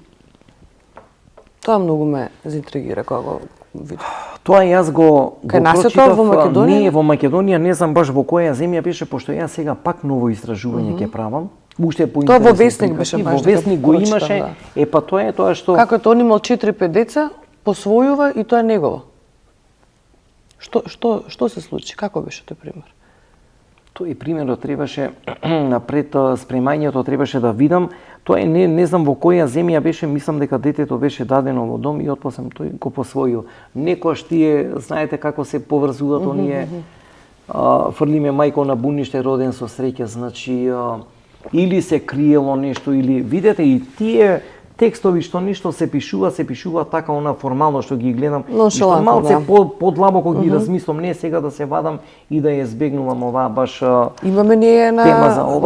Тоа многу ме заинтригира кога го видов. Тоа јас го прочитав во Македонија. Не во Македонија, не знам баш во која земја беше, пошто јас сега пак ново истражување ќе правам. Уште по тоа во Весник беше баш. Во Весник го имаше. Па тоа е тоа што како тоа он имал 4-5 деца, посвојува и тоа е негово. Што се случи? Како беше тој пример? Тој примерот требаше пред спремањето требаше да видам. Тоа е не знам во која земја беше, мислам дека детето беше дадено во дом и отпосле тој го посвоил. Некојаш тие знаете како се поврзуваат оние фрлиме мајко на буниште роден со среќа, значи или се криело нешто или видете и тие текстови што ништо се пишува така она формално што ги гледам и што малце подлабоко ги размислам, не сега да се вадам и да ја избегнувам оваа баш имаме ние на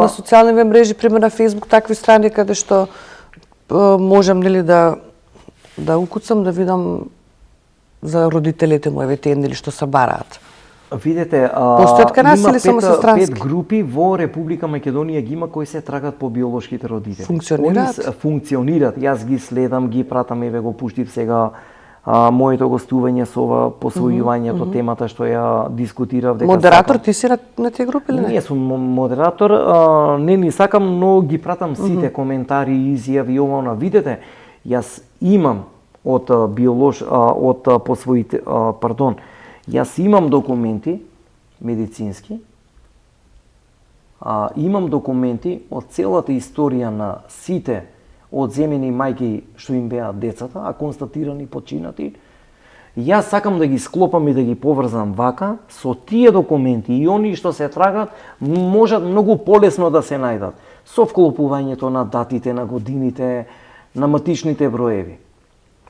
социјалните мрежи, пример на Facebook, такви страни каде што можам нели да укуцам да видам за родителите мои тие нели што се бараат. Видете, има пет групи во Република Македонија ги има кои се трагат по биолошките родители. Функционираат. Јас ги следам, ги пратам, еве го пуштив сега моето гостување со ова посвојувањето, темата што ја дискутирав. Модератор ти си на тие групи или не? Не сум модератор, не ни сакам, но ги пратам сите коментари, изјави, ова, видете, јас имам од посвоите, јас имам документи медицински, имам документи од целата историја на сите одземени мајки што им беа децата, а констатирани починати. Јас сакам да ги склопам и да ги поврзам вака, со тие документи и они што се трагат, можат многу полесно да се најдат. Со вклопувањето на датите, на годините, на матичните броеви.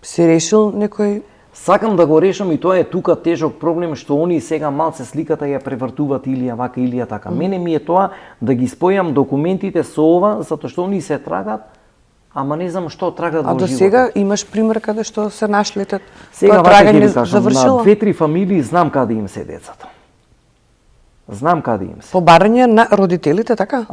Си решил некој? Сакам да го решам и тоа е тука тежок проблем што они сега малце сликата ја превртуваат или ја вака или ја така. Мене ми е тоа да ги спојам документите со ова, затоа што они се трагат, ама не знам што трагат во животот. А до сега имаш пример каде што се нашли сега трагање завршило? На 2-3 фамилии знам каде им се децата. Знам каде им се. По барање на родителите, така?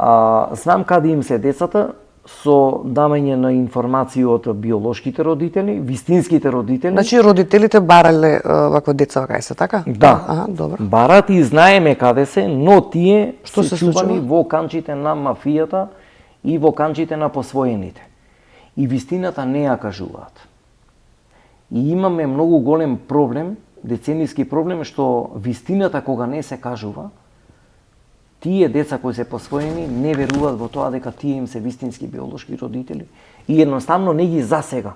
Знам каде им се децата, со давање на информации од биолошките родители, вистинските родители. Значи родителите барале ваква деца кај се, така? Да. Добро. Барат и знаеме каде се, но тие што се чувани во канчите на мафијата и во канчите на посвоените. И вистината не ја кажуваат. И имаме многу голем проблем, деценијски проблем, што вистината кога не се кажува, тие деца кои се посвоени не веруваат во тоа дека тие им се вистински биолошки родители и едноставно не ги засега.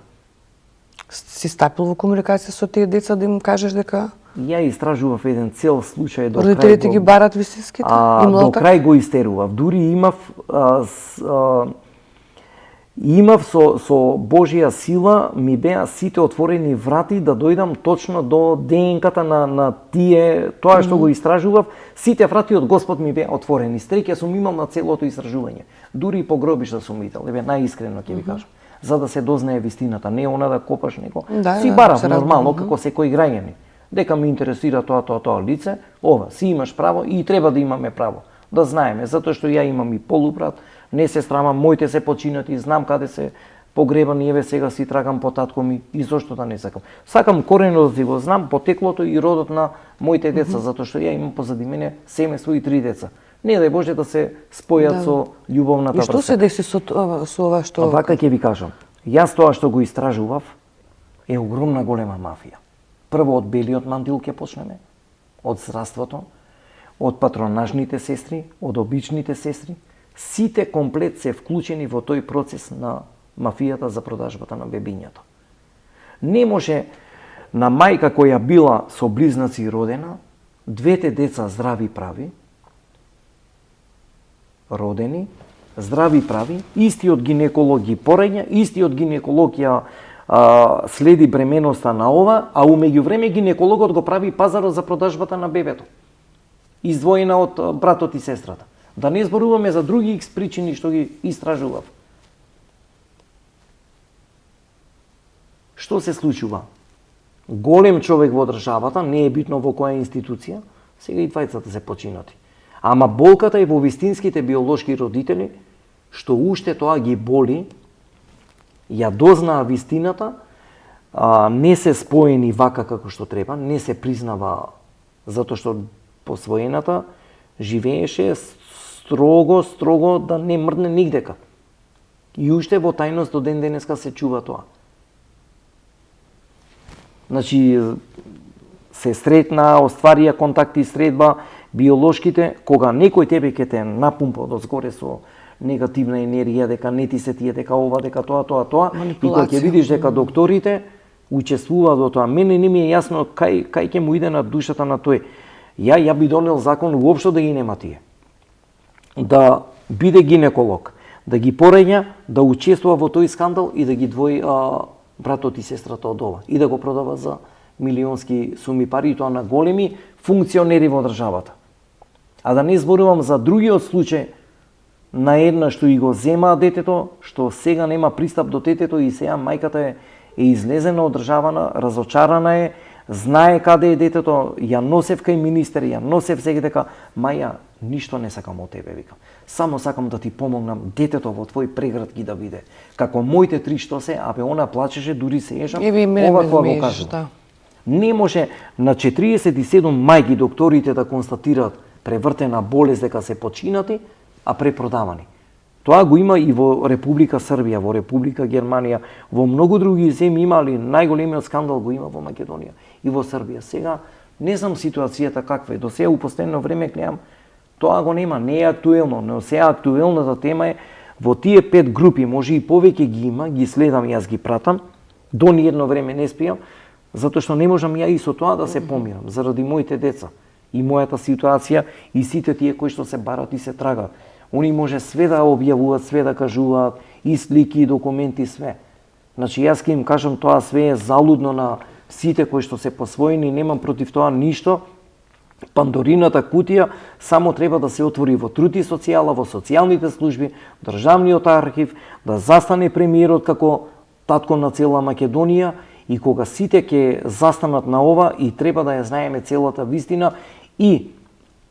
Си стапил во комуникација со тие деца да им кажеш дека ја истражував еден цел случај до родителите ги барат вистинските? До крај го истерував. Дури имав Имав со Божја сила, ми беа сите отворени врати да дојдам точно до ДНК-та на тие, тоа што го истражував, сите врати од Господ ми беа отворени. Среќа сум имал на целото истражување. Дури и по гробишта сум видел, најискрено ќе ви кажам. За да се дознае вистината, не она да копаш него. Си барав нормално како секој граѓанин. Дека ме интересира тоа лице, си имаш право и треба да имаме право да знаеме, затоа што ја имам и полубрат, не се срамам, моите се починати, знам каде се погребани, еве сега си трагам по татко ми и зошто да не сакам. Сакам коренот да си го знам, потеклото и родот на моите деца, затоа што ја имам позади мене семејство и 3 деца. Не дај Боже да се спојат со љубовната врска. И што се деси со ова што... Вака ќе ви кажам. Јас тоа што го истражував е огромна голема мафија. Прво од белиот мантил ќе почнеме, од здравството, од патронажните сестри, од обичните сестри. Сите комплет се вклучени во тој процес на мафијата за продажбата на бебињата. Не може на мајка која била со близнаци родена, двете деца здрави прави, родени, здрави прави, истиот гинеколог ги пораѓа, истиот гинеколог ја следи бременоста на ова, а умеѓу време гинекологот го прави пазарот за продажбата на бебето. Издвоена од братот и сестрата. Да не зборуваме за други икс причини што ги истражував. Што се случува? Голем човек во државата, не е битно во која институција, сега и двајцата се починати. Ама болката е во вистинските биолошки родители, што уште тоа ги боли, ја дознаа вистината, не се споени вака како што треба, не се признава затоа што посвоената живееше строго да не мрдне нигдека. И уште во тајност до ден денеска се чува тоа. Значи, се сретна, остварија контакти и средба, биолошките, кога некој тебе ќе те напумпа одозгоре со негативна енергија, дека не ти се тие, дека ова, дека тоа, и кога ќе видиш дека докторите учествуваат во тоа, мене не ми е јасно кај ќе му иде на душата на тој. Ја би донел закон уопшто да ги нема тие. Да биде гинеколог, да ги пораѓа, да учествува во тој скандал и да ги двои братот и сестрата од ова. И да го продава за милионски суми пари, и тоа на големи функционери во државата. А да не зборувам за другиот случај на една што и го земаа детето, што сега нема пристап до детето и сега мајката е излезена од државана, разочарана е, знае каде е детето, ја носев кај министер, ја носев сега дека маја, ништо не сакам од тебе, викам. Само сакам да ти помогнам детето во твој преград ги да биде. Како моите 3 што се, абе она плачеше, дури се ежам, ова кога го кажува. Да. Не може на 47 мајки докторите да констатираат превртена болест дека се починати, а препродавани. Тоа го има и во Република Србија, во Република Германија, во многу други земји имали, најголемиот скандал го има во Македонија и во Србија. Сега не знам ситуацијата каква е, до сега у последно време гледам, тоа го нема, не е актуелно, но сега актуелната тема е во тие 5 групи, може и повеќе ги има, ги следам, јас ги пратам, до ниедно време не спијам, затоа што не можам ја и со тоа да се помирам, заради моите деца и мојата ситуација и сите тие кои што се барат и се трагаат. Они може све да објавуваат, све да кажуваат, и слики, и документи, све. Значи, јас ке им кажам, тоа све е залудно на сите кои што се посвоени, немам против тоа ништо. Пандорината кутија само треба да се отвори во труд и социјала, во социјалните служби, државниот архив, да застане премиерот како татко на цела Македонија, и кога сите ќе застанат на ова, и треба да ја знаеме целата вистина, и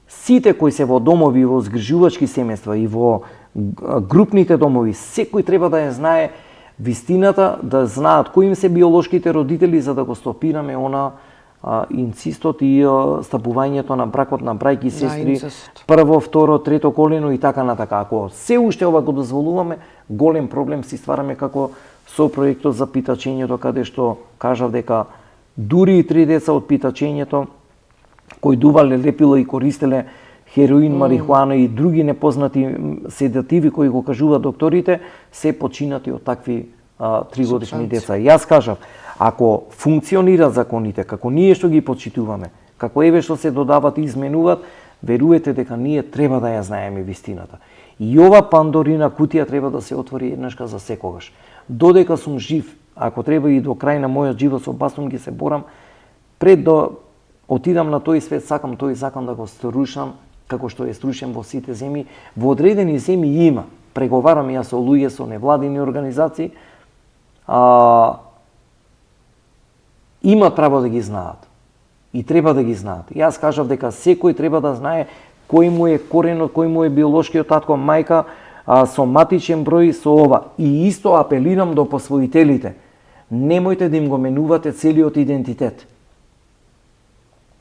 сите кои се во домови, во згрижувачки семејства и во групните домови, секој треба да ја знае вистината, да знаат кои им се биолошките родители, за да го стопираме она инцистот и стапувањето на бракот на брајки и сестри, прво, второ, трето колено и така натака. Ако се уште ова го дозволуваме, голем проблем си ствараме, како со проектот за питачењето, каде што кажав дека дури и 3 деца од питачењето кои дувале, лепило и користеле хероин, марихуана и други непознати седативи кои го кажуваат докторите, се починати од такви 3-годишни деца. Јас кажав, ако функционираат законите, како ние што ги почитуваме, како еве што се додават и изменуваат, верувате дека ние треба да ја знаеме вистината. И ова Пандорина кутија треба да се отвори еднашка за секогаш. Додека сум жив, ако треба и до крај на мојот живот со бастун ги се борам, пред да отидам на тој свет, сакам тој закон да го струшам, како што е струшен во сите земји. Во одредени земји има. Преговарам ја со луѓе, со невладини организации, имат право да ги знаат. И треба да ги знаат. Јас кажав дека секој треба да знае кој му е коренот, кој му е биолошкиот татко, мајка, со матичен број, со ова. И исто апелирам до посвоителите. Немојте да им го менувате целиот идентитет.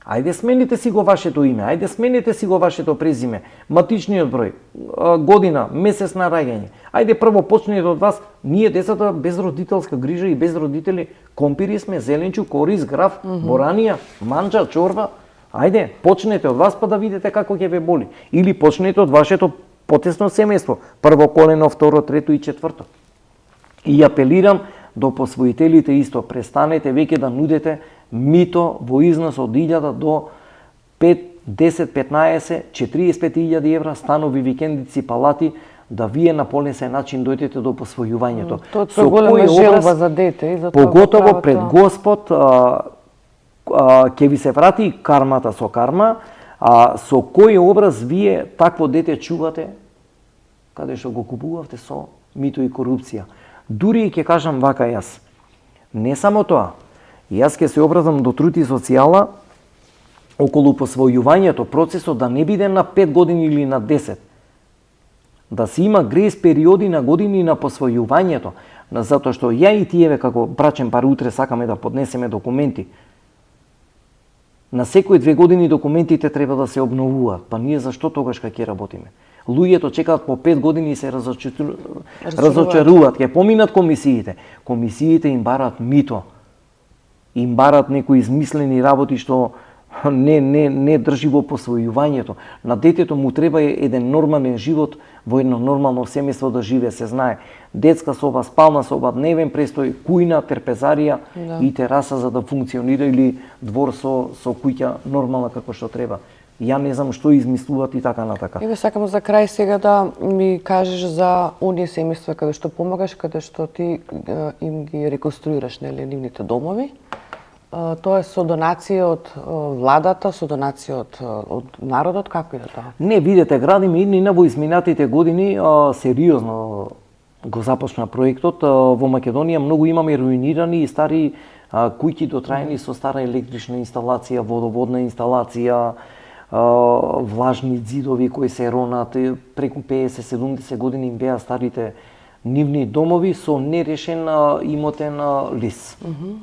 Ајде смените си го вашето име, ајде смените си го вашето презиме, матичниот број, година, месец на раѓање. Ајде прво почнете од вас, ние децата без родителска грижа и без родители, компири сме, зеленчук, кориз, граф, боранија, манџа, чорба. Ајде, почнете од вас па да видите како ќе ве боли. Или почнете од вашето потесно семејство, прво колено, второ, трето и четврто. И апелирам до посвоителите исто, престанете веќе да нудете мито во износ од 1000 до 5, 10, 15, 45.000 евра, станови, викендици, палати, да вие на полесен начин дојдете до посвојувањето. Тоа е голема желба за дете и за тоа поготово пред Господ ќе ви се врати кармата со карма, со кој образ вие такво дете чувате каде што го купувавте со мито и корупција. Дури и ќе кажам вака јас. Не само тоа, јас ќе се обратам до труд и социјала околу посвојувањето, процесот да не биде на 5 години или на 10. Да се има грейс периоди на години на посвојувањето, затоа што ја и тиеве како брачен пар утре сакаме да поднесеме документи. На секои 2 години документите треба да се обновуваат, па ние зашто тогаш кога ќе работиме? Луѓето чекаат по 5 години и се разочаруваат, ќе поминат комисиите. Комисиите им бараат мито, им бараат некои измислени работи што не држи во посвојувањето. На детето му треба еден нормален живот во едно нормално семејство да живее, се знае. Детска соба, спална соба, дневен престој, кујна, терпезарија и тераса за да функционира, или двор со куќа нормална како што треба. Ја не знам што измислуваат и така натака. Еве сакам за крај сега да ми кажеш за оние семејства каде што помагаш, каде што ти им ги реконструираш нивните домови. Тоа е со донација од владата, со донација од народот, како иде тоа? Не, видете, градиме иднина во изминатите години сериозно го започна проектот. Во Македонија многу имаме руинирани и стари куќи дотраени со стара електрична инсталација, водоводна инсталација, влажни ѕидови кои се ронат, преку 50-70 години им беа старите нивни домови со нерешен имотен лист.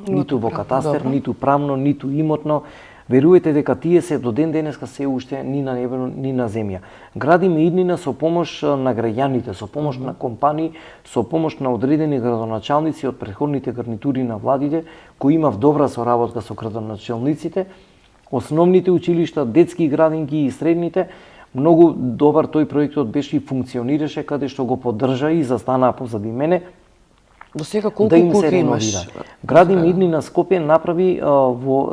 Ниту во катастер, ниту правно, ниту имотно. Верувате дека тие се до ден денеска се уште ни на небо, ни на земја. Градиме иднина со помош на граѓаните, со помош на компании, со помош на одредени градоначалници од претходните гарнитури на владите, кои имав добра соработка со градоначалниците, основните училишта, детски градинки и средните. Многу добар тој проектот беше и функционираше, каде што го поддржа и застанаа позади мене. До сега колку куќи имаш? Градиме иднина Скопје направи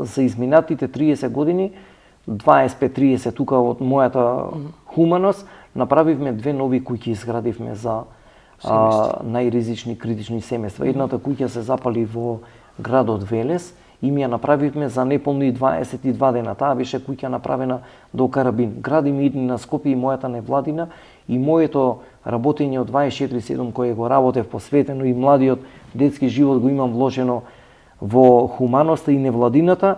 за изминатите 30 години, 25-30 тука од мојата хуманост, направивме 2 нови куќи, изградивме за најризични критични семејства. Едната куќа се запали во градот Велес, и ми ја направивме за неполни 22 дена. Таа беше куќа направена до карабин. Градиме иднина Скопје и мојата невладина, и моето работење од 24/7 кое го работев посветено и младиот детски живот го имам вложено во хуманоста и невладината.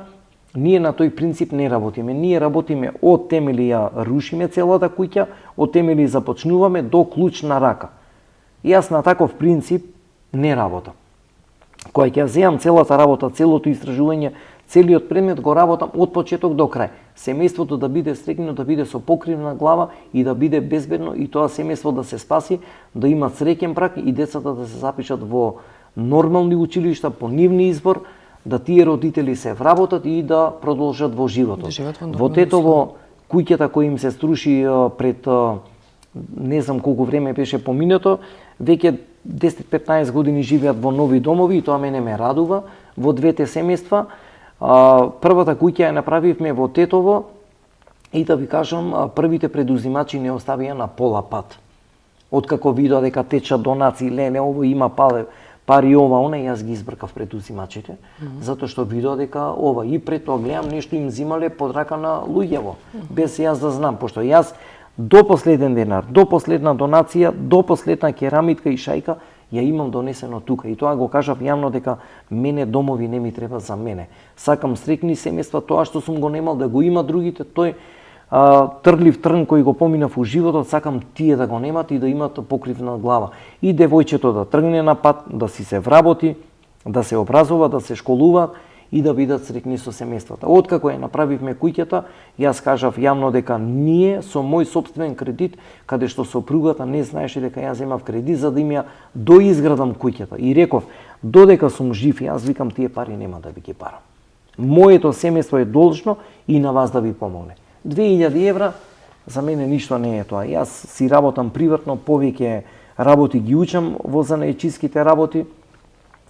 Ние на тој принцип не работиме. Ние работиме од темели, ја рушиме целата куќа, од темели започнуваме до клуч на рака. И јас на таков принцип не работам. Кога ќе земам целата работа, целото истражување, целиот предмет го работам од почеток до крај. Семејството да биде среќно, да биде со покривна глава и да биде безбедно, и тоа семејство да се спаси, да има среќен брак и децата да се запишат во нормални училишта по нивни избор, да тие родители се вработат и да продолжат во животот. Во Тетово куќата која им се струши пред не знам колку време беше поминато, веќе 10-15 години живеат во нови домови и тоа мене ме радува во двете семејства. Првата куќа ја направивме во Тетово и да ви кажам, првите предузимачи не оставија на пола пат. Откако видов дека течат донации, лене, ово има пари ова, она, јас ги избркав предузимачите, затоа што видов дека ова и пред тоа гледам нешто им зимале под рака на луѓево, без јас да знам, пошто јас до последен денар, до последна донација, до последна керамитка и шајка ја имам донесено тука. И тоа го кажав јавно дека мене домови не ми треба за мене. Сакам среќни семејства, тоа што сум го немал да го има другите, тој трглив трн кој го поминав у животот, сакам тие да го немат и да имат покрив на глава. И девојчето да тргне на пат, да си се вработи, да се образува, да се школува и да бидат среќни со семејствата. Откако ја направивме куќата, јас кажав јавно дека ние со мој сопствен кредит, каде што сопругата не знаеше дека јас земав кредит за да им ја доизградам куќата. И реков, додека сум жив, јас викам тие пари нема да ви ги барам. Моето семејство е должно и на вас да ви помогне. 2000 евра за мене ништо не е тоа. Јас си работам приватно, повеќе работи ги учам во занаечиските работи.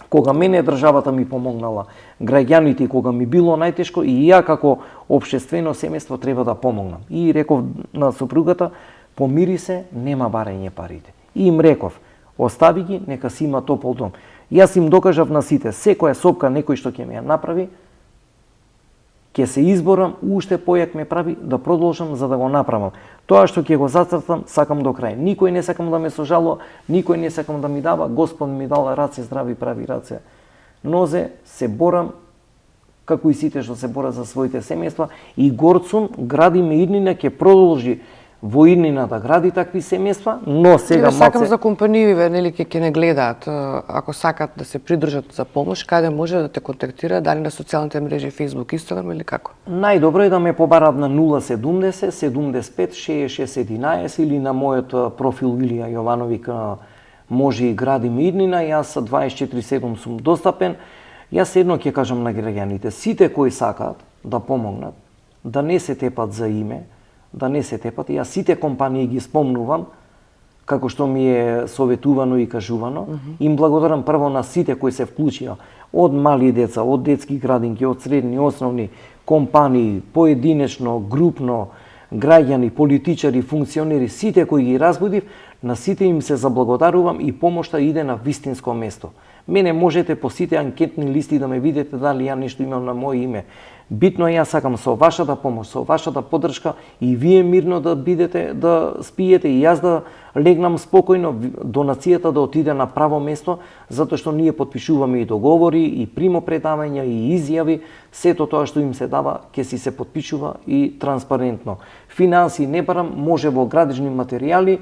Кога мене државата ми помогнала, граѓаните кога ми било најтешко и ја како општествено семејство треба да помогнам. И реков на сопругата, помири се, нема барање парите. И им реков, остави ги, нека си има топол дом. Јас им докажав на сите, секоја сопка некој што ќе ми ја направи, ќе се изборам, уште појак ме прави да продолжам за да го направам. Тоа што ќе го зацртам, сакам до крај. Никој не сакам да ме сожалува, никој не сакам да ми дава, Господ ми дал раце здрави, прави раце нозе, се борам, како и сите што се борат за своите семејства, и горд сум, градиме иднина, ќе продолжи во иднина да гради такви семејства, но сега сакам за компанииве, нели ќе не гледаат, ако сакат да се придружат за помош, каде може да те контактира, дали на социјалните мрежи Facebook, Instagram или како? Најдобро е да ме побарат на 070 75 66 11 или на мојот профил Илија Јовановик може и градиме иднина, јас 24/7 сум достапен. Јас едно ќе кажам на граѓаните, сите кои сакаат да помогнат, да не се тепат за име, да не се тепат. Јас сите компании ги спомнувам, како што ми е советувано и кажувано. Им благодарам прво на сите кои се вклучија, од мали деца, од детски градинки, од средни, основни, компании, поединечно, групно, граѓани, политичари, функционери, сите кои ги разбудив, на сите им се заблагодарувам и помошта иде на вистинско место. Мене можете по сите анкетни листи да ме видите дали ја нешто имам на моје име. Битно е, јас сакам со вашата помош, со вашата поддршка и вие мирно да бидете, да спиете и јас да легнам спокојно, донацијата да отиде на право место, затоа што ние потпишуваме и договори, и примопредавања, и изјави, сето тоа што им се дава, ќе си се потпишува и транспарентно. Финанси не барам, може во градежни материјали,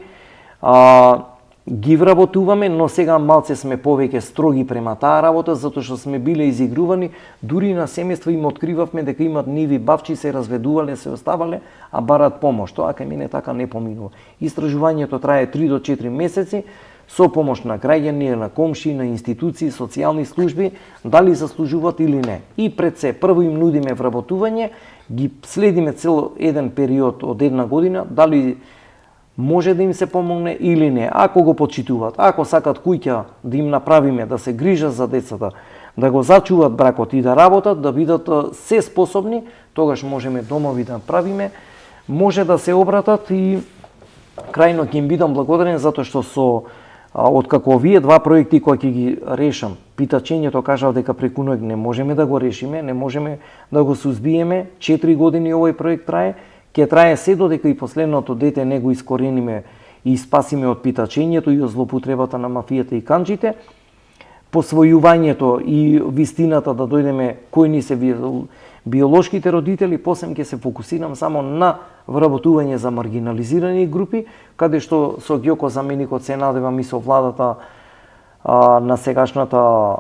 ги вработуваме, но сега малце сме повеќе строги према таа работа, затоа што сме биле изигрувани, дури на семејства им откривавме дека имат ниви бавчи, се разведувале, се оставале, а барат помош. Тоа кај мене така не поминува. Истражувањето трае 3 до 4 месеци, со помош на граѓани, на комши, на институции, социјални служби, дали заслужуваат или не. И пред се, прво им нудиме вработување, ги следиме цел еден период од една година, дали може да им се помогне или не. Ако го почитуваат, ако сакат куќа да им направиме, да се грижат за децата, да го зачуваат бракот и да работат, да бидат се способни, тогаш можеме домови да правиме, може да се обратат и крајно ќе им бидам благодарен затоа што со откако овие два проекти кои ќе ги решам, питачењето кажав дека преку ноќ не можеме да го решиме, не можеме да го сузбиеме, 4 години овој проект трае, ќе трае се додека и последното дете не го искорениме и спасиме од питачењето и од злоупотребата на мафијата и канџите, посвојувањето и вистината да дојдеме кои ни се биолошките родители, после ќе се фокусирам само на вработување за маргинализирани групи, каде што со Ѓоко заменикот се надевам и со владата на сегашната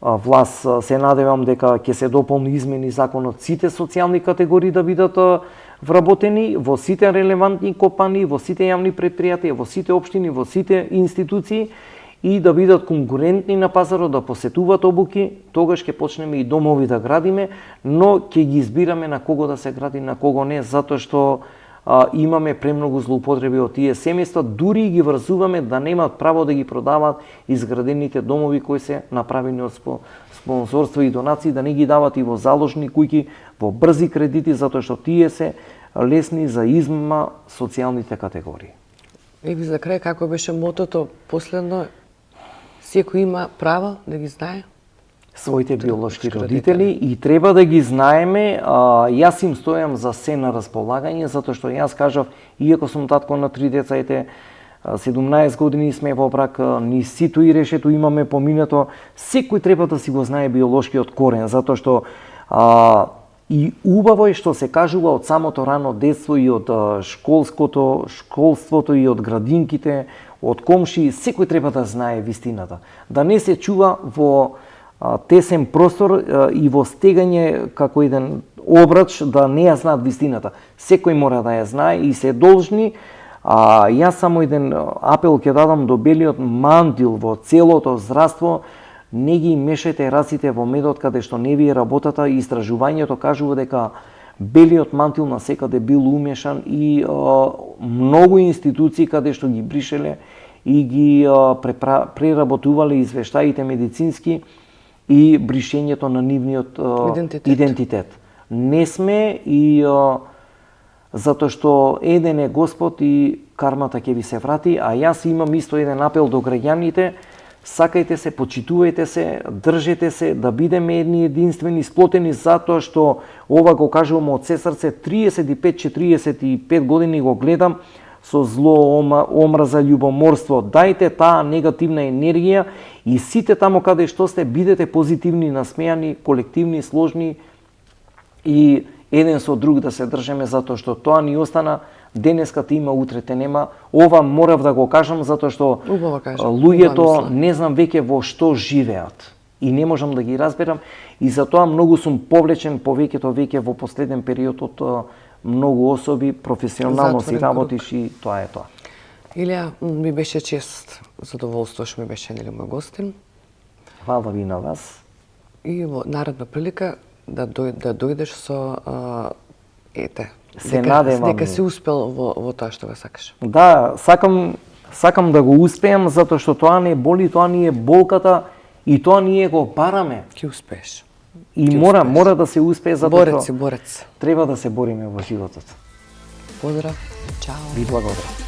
власт се надевам дека ќе се дополни измени законот сите социјални категории да бидат вработени во сите релевантни компании, во сите јавни предпријатија, во сите општини, во сите институции и да бидат конкурентни на пазарот, да посетуваат обуки, тогаш ќе почнеме и домови да градиме, но ќе ги избираме на кого да се гради, на кого не, затоа што имаме премногу злоупотреби од тие семејства, дури ги врзуваме да немаат право да ги продаваат изградените домови кои се направени од спонзорство и донации, да не ги дават и во заложни куќи, во брзи кредити, затоа што тие се лесни за измама социјалните категории. И за крај, како беше мотото последно, секој има право да ги знае своите биолошки родители и треба да ги знаеме. Јас им стојам за се на располагање, затоа што јас кажав, иако сум татко на 3 деца, 17 години сме во брак, ни сито и решето имаме поминато, секој треба да си го знае биолошкиот корен, затоа што и убаво е што се кажува од самото рано детство и од школството и од градинките, од комши, секој треба да знае вистината. Да не се чува во тесен простор и во стегање како еден обрач да не ја знаат вистината. Секој мора да ја знае и се должни. Јас само еден апел ќе дадам до белиот мантил во целото здравство. Не ги мешајте расите во медот каде што не ви е работата. Истражувањето кажува дека белиот мантил насекаде бил умешан и многу институции каде што ги бришеле и ги преработувале извештаите медицински и бришењето на нивниот идентитет. Не сме и затоа што еден е Господ и кармата ќе ви се врати, а јас имам исто еден апел до граѓаните, сакајте се, почитувајте се, држете се, да бидеме едни единствени, сплотени, затоа што ова го кажувам од се срце, 35-45 години го гледам со зло, омраза, љубоморство. Дајте таа негативна енергија и сите тамо каде што сте, бидете позитивни, насмејани, колективни, сложни и еден со друг да се држеме, затоа што тоа ни остана, денеска те има, утре те нема. Ова морав да го кажам, затоа што луѓето не знам веќе во што живеат и не можам да ги разберам и затоа многу сум повлечен повеќето веќе во последен период од многу особи, професионално си работиш и тоа е тоа. Илија, ми беше чест, задоволство што ми беше мој гостин. Хвала ви на вас. И во наредна прилика да дојдеш со се надевам дека си успел во тоа што го сакаш. Да, сакам да го успеам затоа што тоа не боли, тоа ни е болката и тоа ние го бараме. Ќе успееш. И мора да се успее затоа што борец. Треба да се бориме во животот. Поздрав. Чао. Ви благодарам.